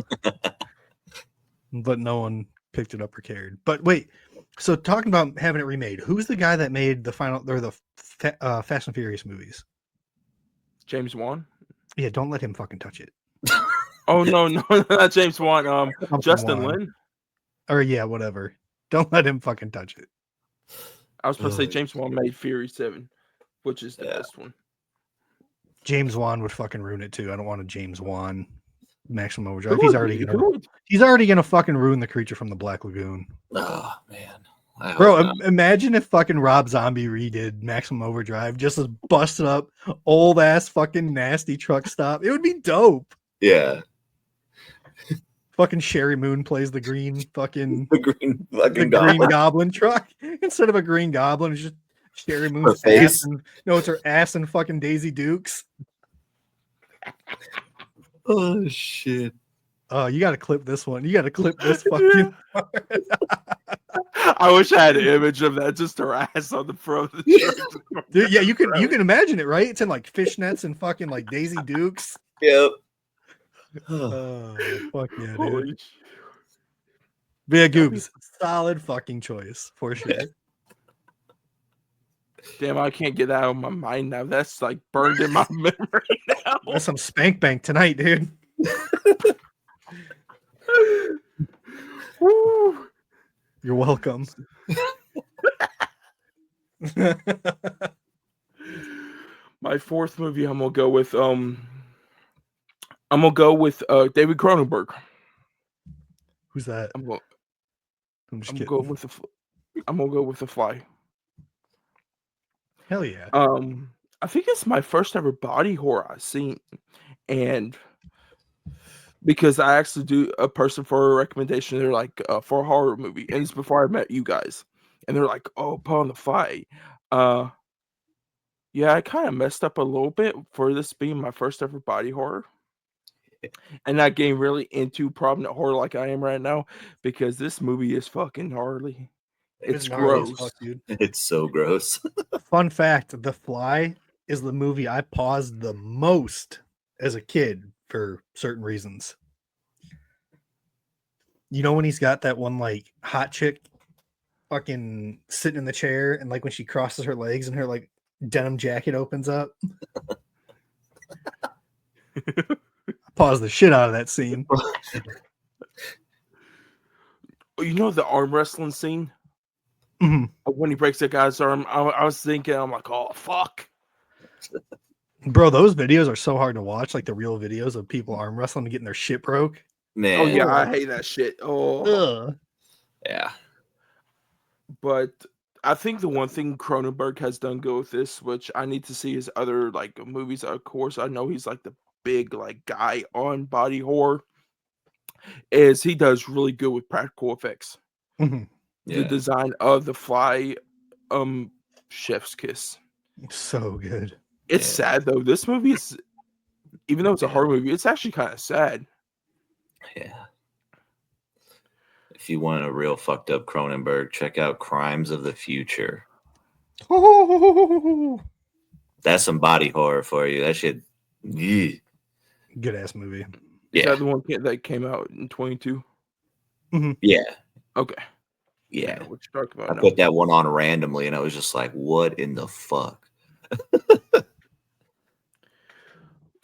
but no one picked it up or cared. But wait, so talking about having it remade, who's the guy that made the Fast and Furious movies? James Wan? Yeah, don't let him fucking touch it. Oh no, not James Wan. Justin Wan. Lin. Or yeah, whatever. Don't let him fucking touch it. I was supposed to say James Wan made Fury 7, which is the best one. James Wan would fucking ruin it too. I don't want a James Wan Maximum Overdrive. Who He's already gonna fucking ruin the Creature from the Black Lagoon. Oh man. Bro, imagine if fucking Rob Zombie redid Maximum Overdrive, just as busted up, old ass fucking nasty truck stop. It would be dope. Yeah. Fucking Sherry Moon plays the green fucking green Green Goblin truck. Instead of a Green Goblin, it's just Sherry Moon's ass. And, no, it's her ass and fucking Daisy Dukes. Oh shit. Oh, you gotta clip this one. You gotta clip this fucking part. I wish I had an image of that, just her ass on the front of the shirt. Dude, yeah, you can imagine it, right? It's in like fishnets and fucking like Daisy Dukes. Yep. Oh fuck yeah, Holy dude. Yeah, Goobs, solid fucking choice for sure. Damn, I can't get that out of my mind now. That's like burned in my memory now. That's some spank bank tonight, dude. Woo. You're welcome. My fourth movie, I'm gonna go with David Cronenberg. Who's that? I'm gonna go with The Fly. Hell yeah. I think it's my first ever body horror I've seen, and because I actually do a person for a recommendation, they're like for a horror movie, and it's before I met you guys, and they're like, "Oh, put on The Fly." Yeah, I kind of messed up a little bit for this being my first ever body horror. And not getting really into prominent horror like I am right now, because this movie is fucking gnarly. It's gross. Fuck, dude. It's so gross. Fun fact, The Fly is the movie I paused the most as a kid for certain reasons. You know when he's got that one like hot chick fucking sitting in the chair, and like when she crosses her legs and her like denim jacket opens up? Pause the shit out of that scene. You know the arm wrestling scene? Mm-hmm. When he breaks that guy's arm, I was thinking, I'm like, oh, fuck. Bro, those videos are so hard to watch, like the real videos of people arm wrestling and getting their shit broke. Man. Oh, yeah, I hate that shit. Oh. Ugh. Yeah. But I think the one thing Cronenberg has done good with this, which I need to see his other like movies, of course, I know he's like the big like guy on body horror, is he does really good with practical effects. Mm-hmm. The design of The Fly, chef's kiss. So good. It's sad though. This movie is, even though it's a horror movie, it's actually kind of sad. Yeah. if you want a real fucked up Cronenberg, check out Crimes of the Future. Oh, That's some body horror for you. That shit. Yeah. good ass movie. Is that the one that came out in 22? Mm-hmm. Yeah. Okay. Yeah. What you're talking I about now. put that one on randomly and I was just like, what in the fuck?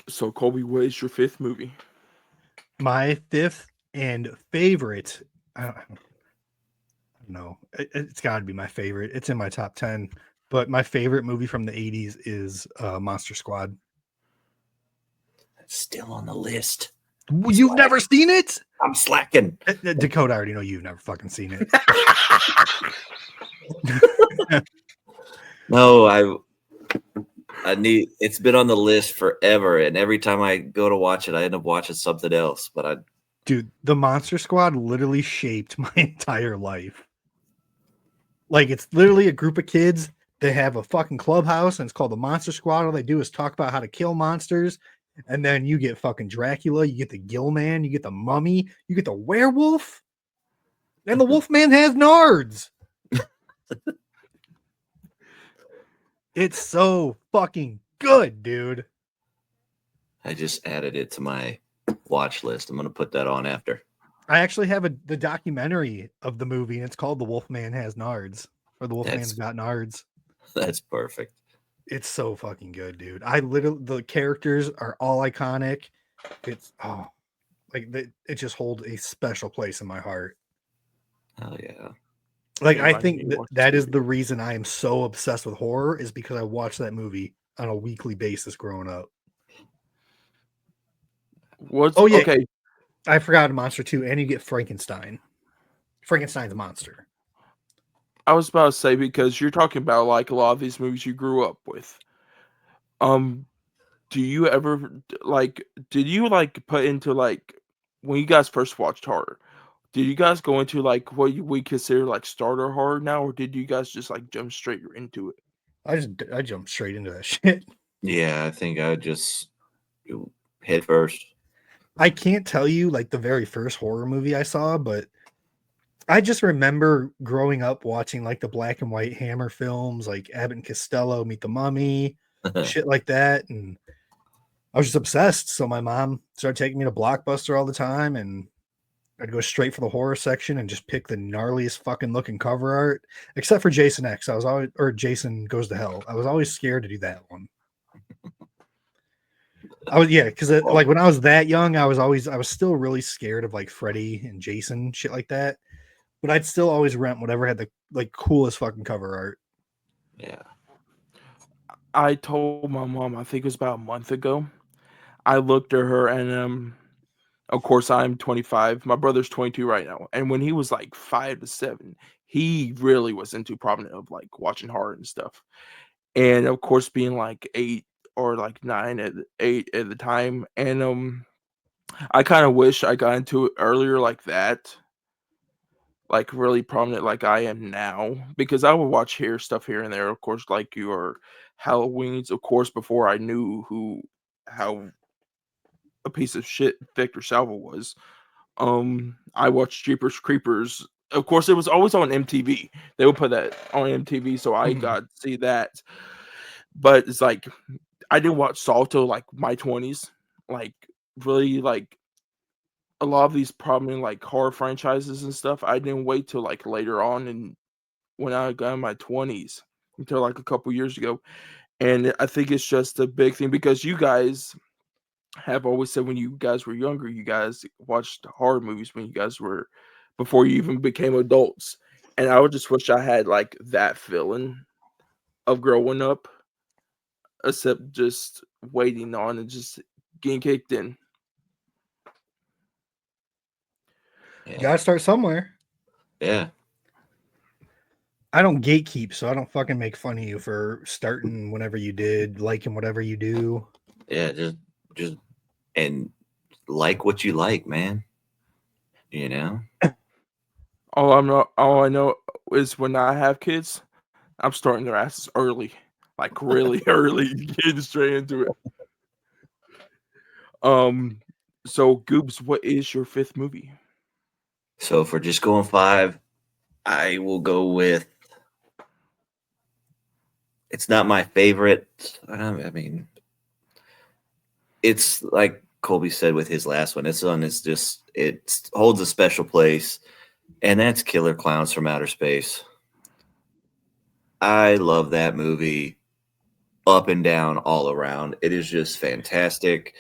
So, Colby, what is your fifth movie? My fifth and favorite. I don't know. It's got to be my favorite. It's in my top 10. But my favorite movie from the 80s is Monster Squad. It's still on the list. You've never seen it? I'm slacking. Dakota, I already know you've never fucking seen it. No, I need. It's been on the list forever, and every time I go to watch it, I end up watching something else. But Dude, the Monster Squad literally shaped my entire life. Like, it's literally a group of kids. They have a fucking clubhouse, and it's called the Monster Squad. All they do is talk about how to kill monsters. And then you get fucking Dracula, you get the Gill Man, you get the Mummy, you get the werewolf, and the Wolfman has nards. It's so fucking good, dude. I just added it to my watch list. I'm gonna put that on after. I actually have the documentary of the movie, and it's called The Wolfman Has Nards, or The Wolfman's Got Nards. That's perfect. It's so fucking good, dude. The characters are all iconic. It's it just holds a special place in my heart. Oh yeah. Like, I think that is the reason I am so obsessed with horror, is because I watched that movie on a weekly basis growing up. Okay. I forgot Monster 2, and you get Frankenstein. Frankenstein's monster. I was about to say, because you're talking about like a lot of these movies you grew up with. Do you ever did you put into when you guys first watched horror? Did you guys go into what we consider starter horror now, or did you guys just jump straight into it? I jumped straight into that shit. Yeah, I think I would just head first. I can't tell you the very first horror movie I saw, but I just remember growing up watching the black and white Hammer films, like Abbott and Costello, Meet the Mummy, shit like that, and I was just obsessed. So my mom started taking me to Blockbuster all the time, and I'd go straight for the horror section and just pick the gnarliest fucking looking cover art, except for Jason X. Or Jason Goes to Hell. I was always scared to do that one. Because when I was that young, I was still really scared of Freddy and Jason, shit like that. But I'd still always rent whatever had the coolest fucking cover art. Yeah. I told my mom, I think it was about a month ago. I looked at her, and of course I'm 25. My brother's 22 right now, and when he was 5 to 7, he really was into prominent of watching horror and stuff. And of course, being 8 or 9 at 8 at the time, and I kind of wish I got into it earlier like that, really prominent like I am now, because I would watch stuff here and there, of course, like your Halloween's, of course, before I knew how a piece of shit Victor Salva was. I watched Jeepers Creepers. Of course, it was always on MTV. They would put that on MTV, so I got to see that. But it's I didn't watch Saw till my 20s. Really, a lot of these prominent horror franchises and stuff, I didn't wait till later on, and when I got in my 20s, until a couple years ago. And I think it's just a big thing, because you guys have always said when you guys were younger, you guys watched horror movies when you guys were, before you even became adults. And I would just wish I had that feeling of growing up, except just waiting on and just getting kicked in. You gotta start somewhere. Yeah. I don't gatekeep, so I don't fucking make fun of you for starting whenever you did, liking whatever you do. Yeah, just and like what you like, man. You know? All I know is when I have kids, I'm starting their asses early. Really early, getting straight into it. So Goobs, what is your fifth movie? So for just going 5, I will go with. It's not my favorite. I mean, it's like Colby said with his last one. This one is just it holds a special place, and that's Killer Clowns from Outer Space. I love that movie, up and down, all around. It is just fantastic.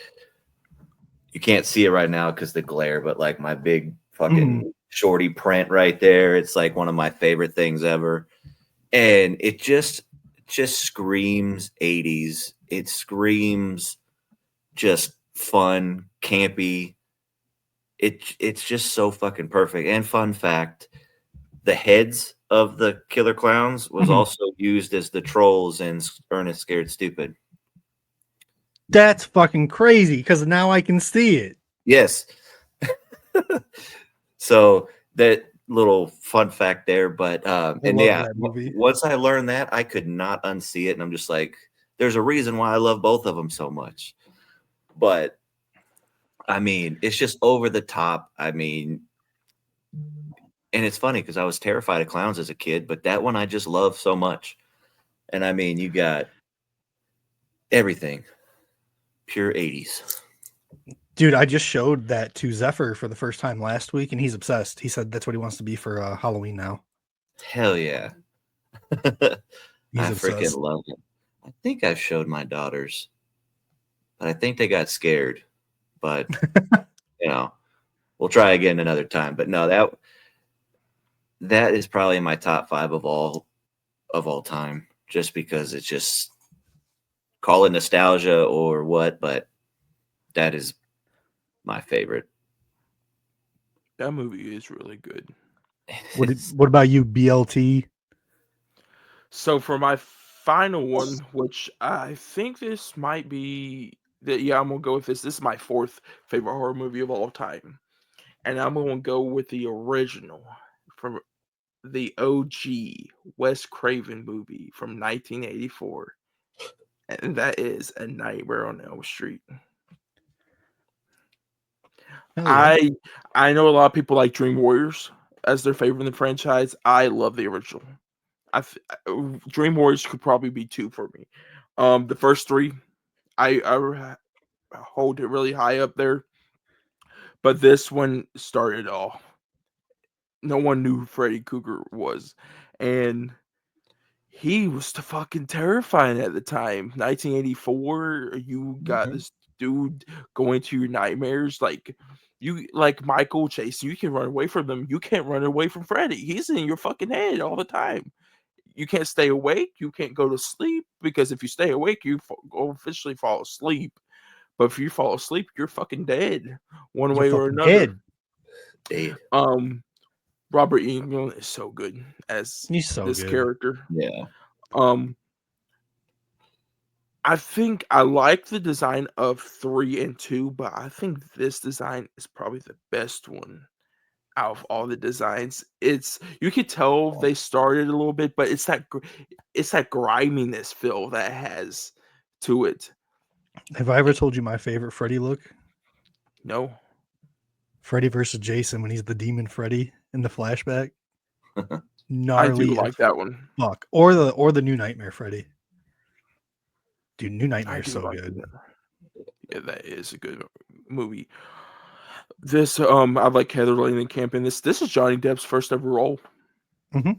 You can't see it right now because the glare, but like my big fucking shorty print right there. It's like one of my favorite things ever, and it just screams 80s. It screams just fun, campy. It's just so fucking perfect. And fun fact, the heads of the killer clowns was also used as the trolls in Ernest Scared Stupid. That's fucking crazy because now I can see it. Yes. So that little fun fact there, but and yeah, that movie. once I learned that, I could not unsee it, and I'm just like, there's a reason why I love both of them so much. But I mean, it's just over the top. I mean, and it's funny because I was terrified of clowns as a kid, but that one I just love so much. And I mean, you got everything, pure 80s. Dude, I just showed that to Zephyr for the first time last week, and he's obsessed. He said that's what he wants to be for Halloween now. Hell yeah. He's I obsessed. freaking love it. I think I showed my daughters, but I think they got scared. But, you know, we'll try again another time. But no, that is probably in my top 5 of all time, just because it's just, call it nostalgia or what, but that is my favorite. That movie is really good. What about you, BLT? So for my final one, which I think this might be that, yeah, I'm gonna go with this. This is my 4th favorite horror movie of all time, and I'm gonna go with the original from the OG Wes Craven movie from 1984, and that is A Nightmare on Elm Street. Yeah. I know a lot of people like Dream Warriors as their favorite in the franchise. I love the original. Dream Warriors could probably be 2 for me. The first 3, I hold it really high up there, but this one started off. No one knew who Freddy Krueger was, and he was fucking terrifying at the time. 1984, you got this dude going to your nightmares, like Michael Chase. You can run away from them. You can't run away from Freddy. He's in your fucking head all the time. You can't stay awake. You can't go to sleep, because if you stay awake, you officially fall asleep. But if you fall asleep, you're fucking dead, one way or another. Dead. Robert Englund is so good as He's so this good. character. Yeah. I think I like the design of 3 and 2, but I think this design is probably the best one out of all the designs. You could tell they started a little bit, but it's that griminess feel that has to it. Have I ever told you my favorite Freddy look? No, Freddy versus Jason when he's the demon Freddy in the flashback. I Gnarly do like that one. fuck. Or the new Nightmare Freddy. Dude, New Nightmare I is do so like good. that. Yeah, that is a good movie. This I like Heather Langenkamp in this. This is Johnny Depp's first ever role. Mhm.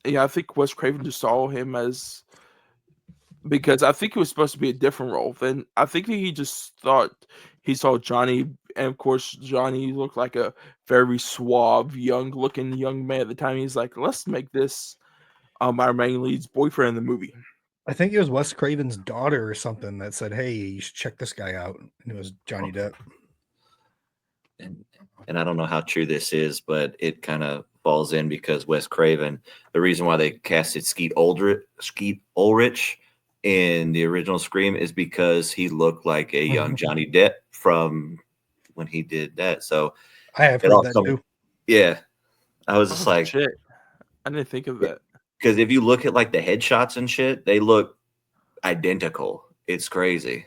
Yeah, I think Wes Craven just saw him as, because I think it was supposed to be a different role. Then I think he just thought he saw Johnny, and of course Johnny looked like a very suave, young-looking young man at the time. He's like, let's make this our main lead's boyfriend in the movie. I think it was Wes Craven's daughter or something that said, "Hey, you should check this guy out." And it was Johnny Depp. And I don't know how true this is, but it kind of falls in because Wes Craven, the reason why they casted Skeet Ulrich in the original Scream is because he looked like a young Johnny Depp from when he did that. So I have heard that too. Yeah. I was just like, shit. I didn't think of that. Because if you look at like the headshots and shit, they look identical. It's crazy.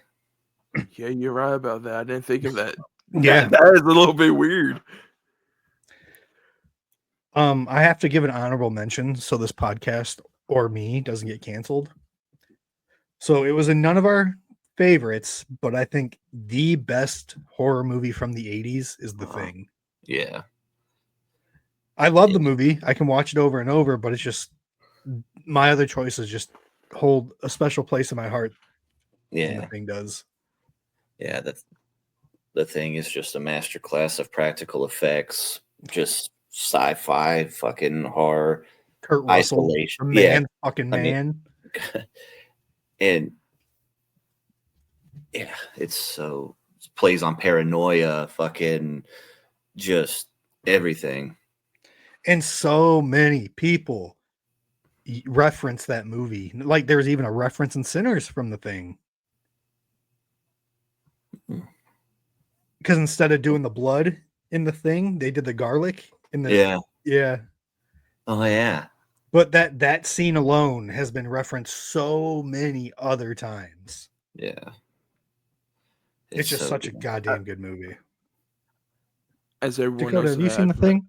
Yeah, you're right about that. I didn't think of that. Yeah. That is a little bit weird. I have to give an honorable mention so this podcast or me doesn't get canceled. So it was in none of our favorites, but I think the best horror movie from the 80s is The Thing. Yeah. I love the movie. I can watch it over and over, but it's just my other choices just hold a special place in my heart. Yeah. The Thing does. Yeah, the Thing is just a masterclass of practical effects, just sci-fi, fucking horror, Kurt Russell, isolation. man, fucking man. I mean, and yeah, it plays on paranoia, fucking just everything. And so many people reference that movie. Like there's even a reference in Sinners from The Thing. Because instead of doing the blood in The Thing, they did the garlic in the yeah. Oh yeah. But that scene alone has been referenced so many other times. Yeah. It's just so such a good. goddamn good movie. As everyone Dakota, knows, have you seen The Thing?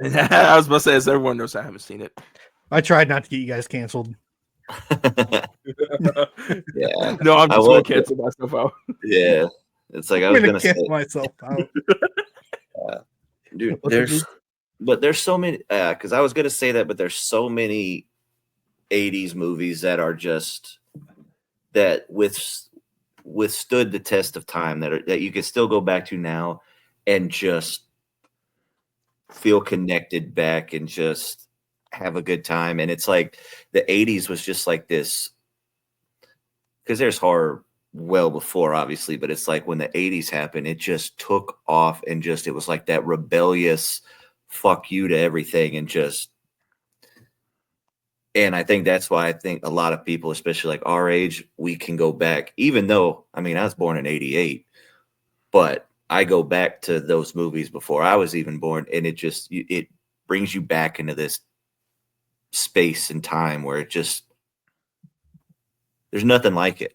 I was about to say, as everyone knows, I haven't seen it. I tried not to get you guys canceled. Yeah. No, I'm just going to cancel myself out. Yeah. It's like I was going to cancel myself out. Dude, there's so many, because I was going to say that, but there's so many 80s movies that are just, that withstood the test of time, that you can still go back to now and just feel connected back and just have a good time. And it's like the 80s was just like this, because there's horror well before, obviously, but it's like when the 80s happened, it just took off, and just it was like that rebellious fuck you to everything, and I think that's why I think a lot of people, especially like our age, we can go back, even though, I mean, I was born in 88, but I go back to those movies before I was even born, and it brings you back into this space and time where there's nothing like it.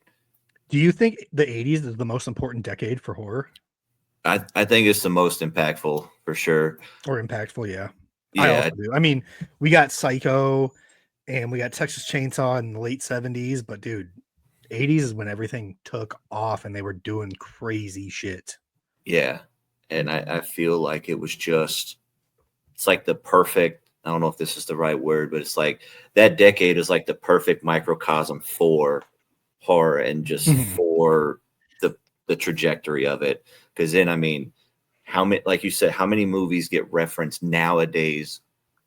Do you think the 80s is the most important decade for horror? I think it's the most impactful for sure. Or impactful, yeah. Yeah. I also do. I mean, we got Psycho and we got Texas Chainsaw in the late 70s, but dude, 80s is when everything took off and they were doing crazy shit. Yeah. And I feel like it was just, it's like the perfect, I don't know if this is the right word, but it's like that decade is like the perfect microcosm for horror and just for the trajectory of it. Because then, I mean, how many, like you said, how many movies get referenced nowadays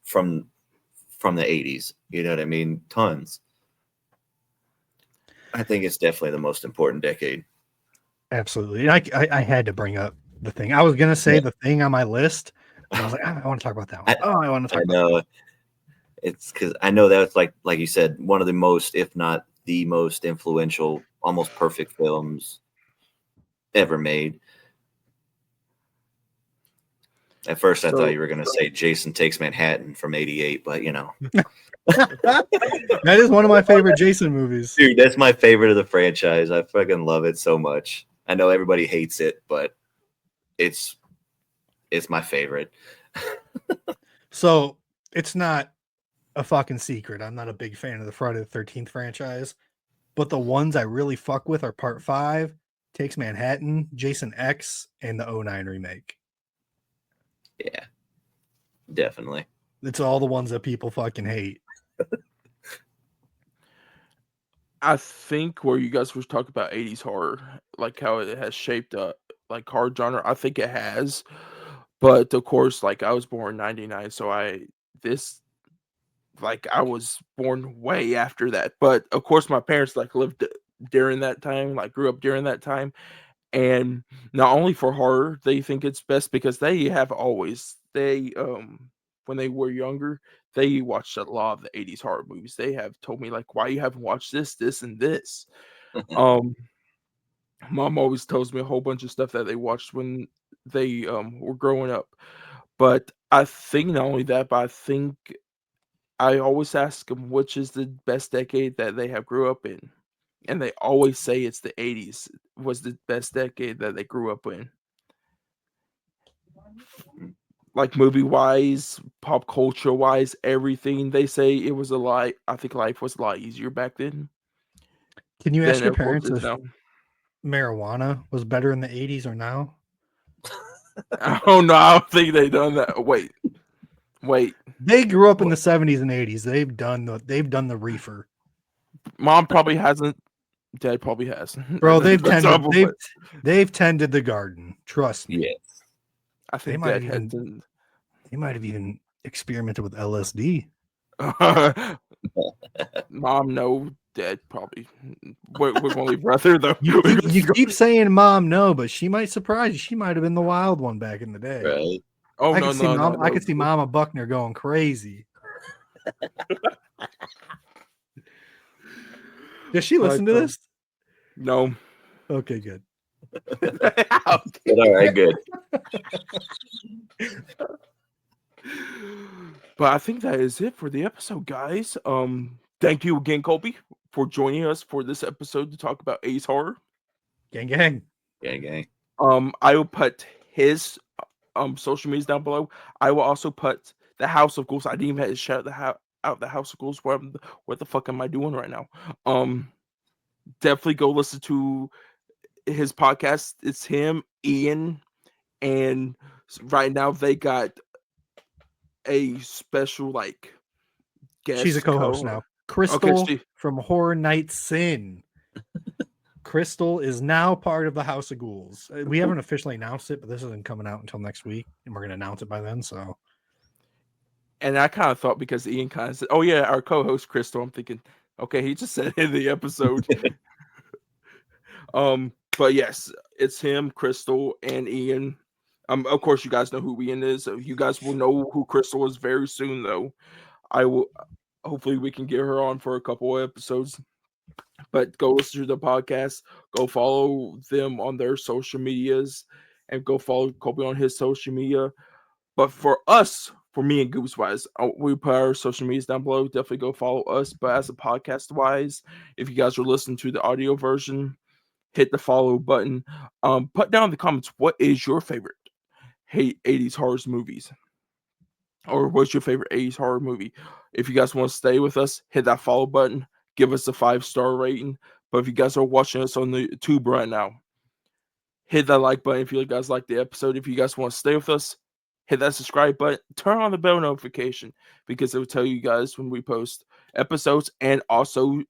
from the 80s? You know what I mean? Tons. I think it's definitely the most important decade. Absolutely. And I had to bring up The Thing. I was gonna say The Thing on my list, but I was like, I want to talk about that one. I want to talk about that. It's because I know that's like you said, one of the most, if not the most influential, almost perfect films ever made. At first, I thought you were going to say Jason Takes Manhattan from '88, but you know. That is one of my favorite Jason movies. Dude, that's my favorite of the franchise. I fucking love it so much. I know everybody hates it, but it's my favorite. So it's not a fucking secret. I'm not a big fan of the Friday the 13th franchise, but the ones I really fuck with are Part 5, Takes Manhattan, Jason X, and the 09 remake. Yeah, definitely. It's all the ones that people fucking hate. I think where you guys were talking about 80s horror, like how it has shaped like horror genre, I think it has. But of course, like I was born in 99, so I was born way after that. But of course my parents like lived during that time, like grew up during that time. And not only for horror, they think it's best because they when they were younger, they watched a lot of the 80s horror movies. They have told me like, why you haven't watched this and this. Mom always tells me a whole bunch of stuff that they watched when they were growing up. But I think not only that, but I think I always ask them which is the best decade that they have grew up in. And they always say it's the 80s was the best decade that they grew up in. like movie wise, pop culture wise, everything. They say it was a lot. I think life was a lot easier back then Can you ask than your of course parents is if now. marijuana was better in the 80s or now? Oh no, I don't think they done that. Wait. They grew up in the 70s and 80s. They've done the reefer. Mom probably hasn't. Dad probably has. Bro, they've tended the garden. Trust me. Yes. I They think might Dad have even experimented with LSD. Mom, no. Dad probably. We're gonna leave right there though. You keep saying mom no, but she might surprise you. She might have been the wild one back in the day. Right. Oh I no, could see no, mom. no, I no. could see Mama Buckner going crazy. Does she listen to this? No. Okay, good. But all right, good. But I think that is it for the episode, guys. Thank you again, Colby, for joining us for this episode to talk about 80's horror. Gang, gang. Gang. I will put his social medias down below. I will also put the House of Ghouls. I didn't even have to shout out the House of Ghouls. What the fuck am I doing right now? Definitely go listen to his podcast. It's him, Ian, and right now they got a special like guest. She's a co-host now. Crystal Okay, from Horror Night Sin. Crystal is now part of the House of Ghouls. We haven't officially announced it, but this isn't coming out until next week, and we're going to announce it by then. So, and I kind of thought because Ian kind of said, "Oh yeah, our co-host Crystal," I'm thinking, okay, he just said it in the episode. But yes, it's him, Crystal, and Ian. Of course, you guys know who Ian is. You guys will know who Crystal is very soon, though. I will. Hopefully, we can get her on for a couple of episodes. But go listen to the podcast. Go follow them on their social medias, and go follow Colby on his social media. But for us, for me and Goose wise, we put our social medias down below. Definitely go follow us. But as a podcast wise, if you guys are listening to the audio version, hit the follow button. Put down in the comments what is your favorite 80's horror movies, or what's your favorite 80's horror movie. If you guys want to stay with us, hit that follow button. Give us a 5-star rating. But if you guys are watching us on the YouTube right now, hit that like button if you guys like the episode. If you guys want to stay with us, hit that subscribe button. Turn on the bell notification because it will tell you guys when we post episodes, and also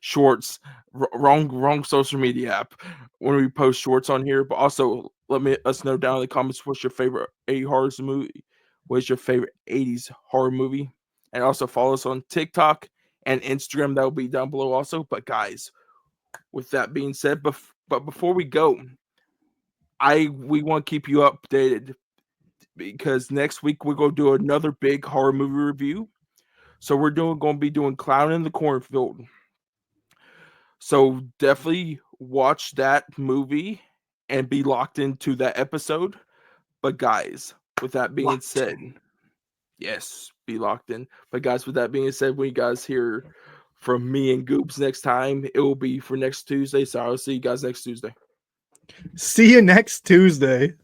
shorts. Wrong social media app when we post shorts on here. But also let us know down in the comments what's your favorite 80 horror movie. What's your favorite 80's horror movie? And also follow us on TikTok and Instagram. That will be down below also. But guys, with that being said, but before we go, we want to keep you updated because next week we're going to do another big horror movie review. So we're going to be doing Clown in the Cornfield. So definitely watch that movie and be locked into that episode. But guys, with that being said, yes, be locked in. But guys, with that being said, when you guys hear from me and Goops next time, it will be for next Tuesday. So I'll see you guys next Tuesday. see you next Tuesday.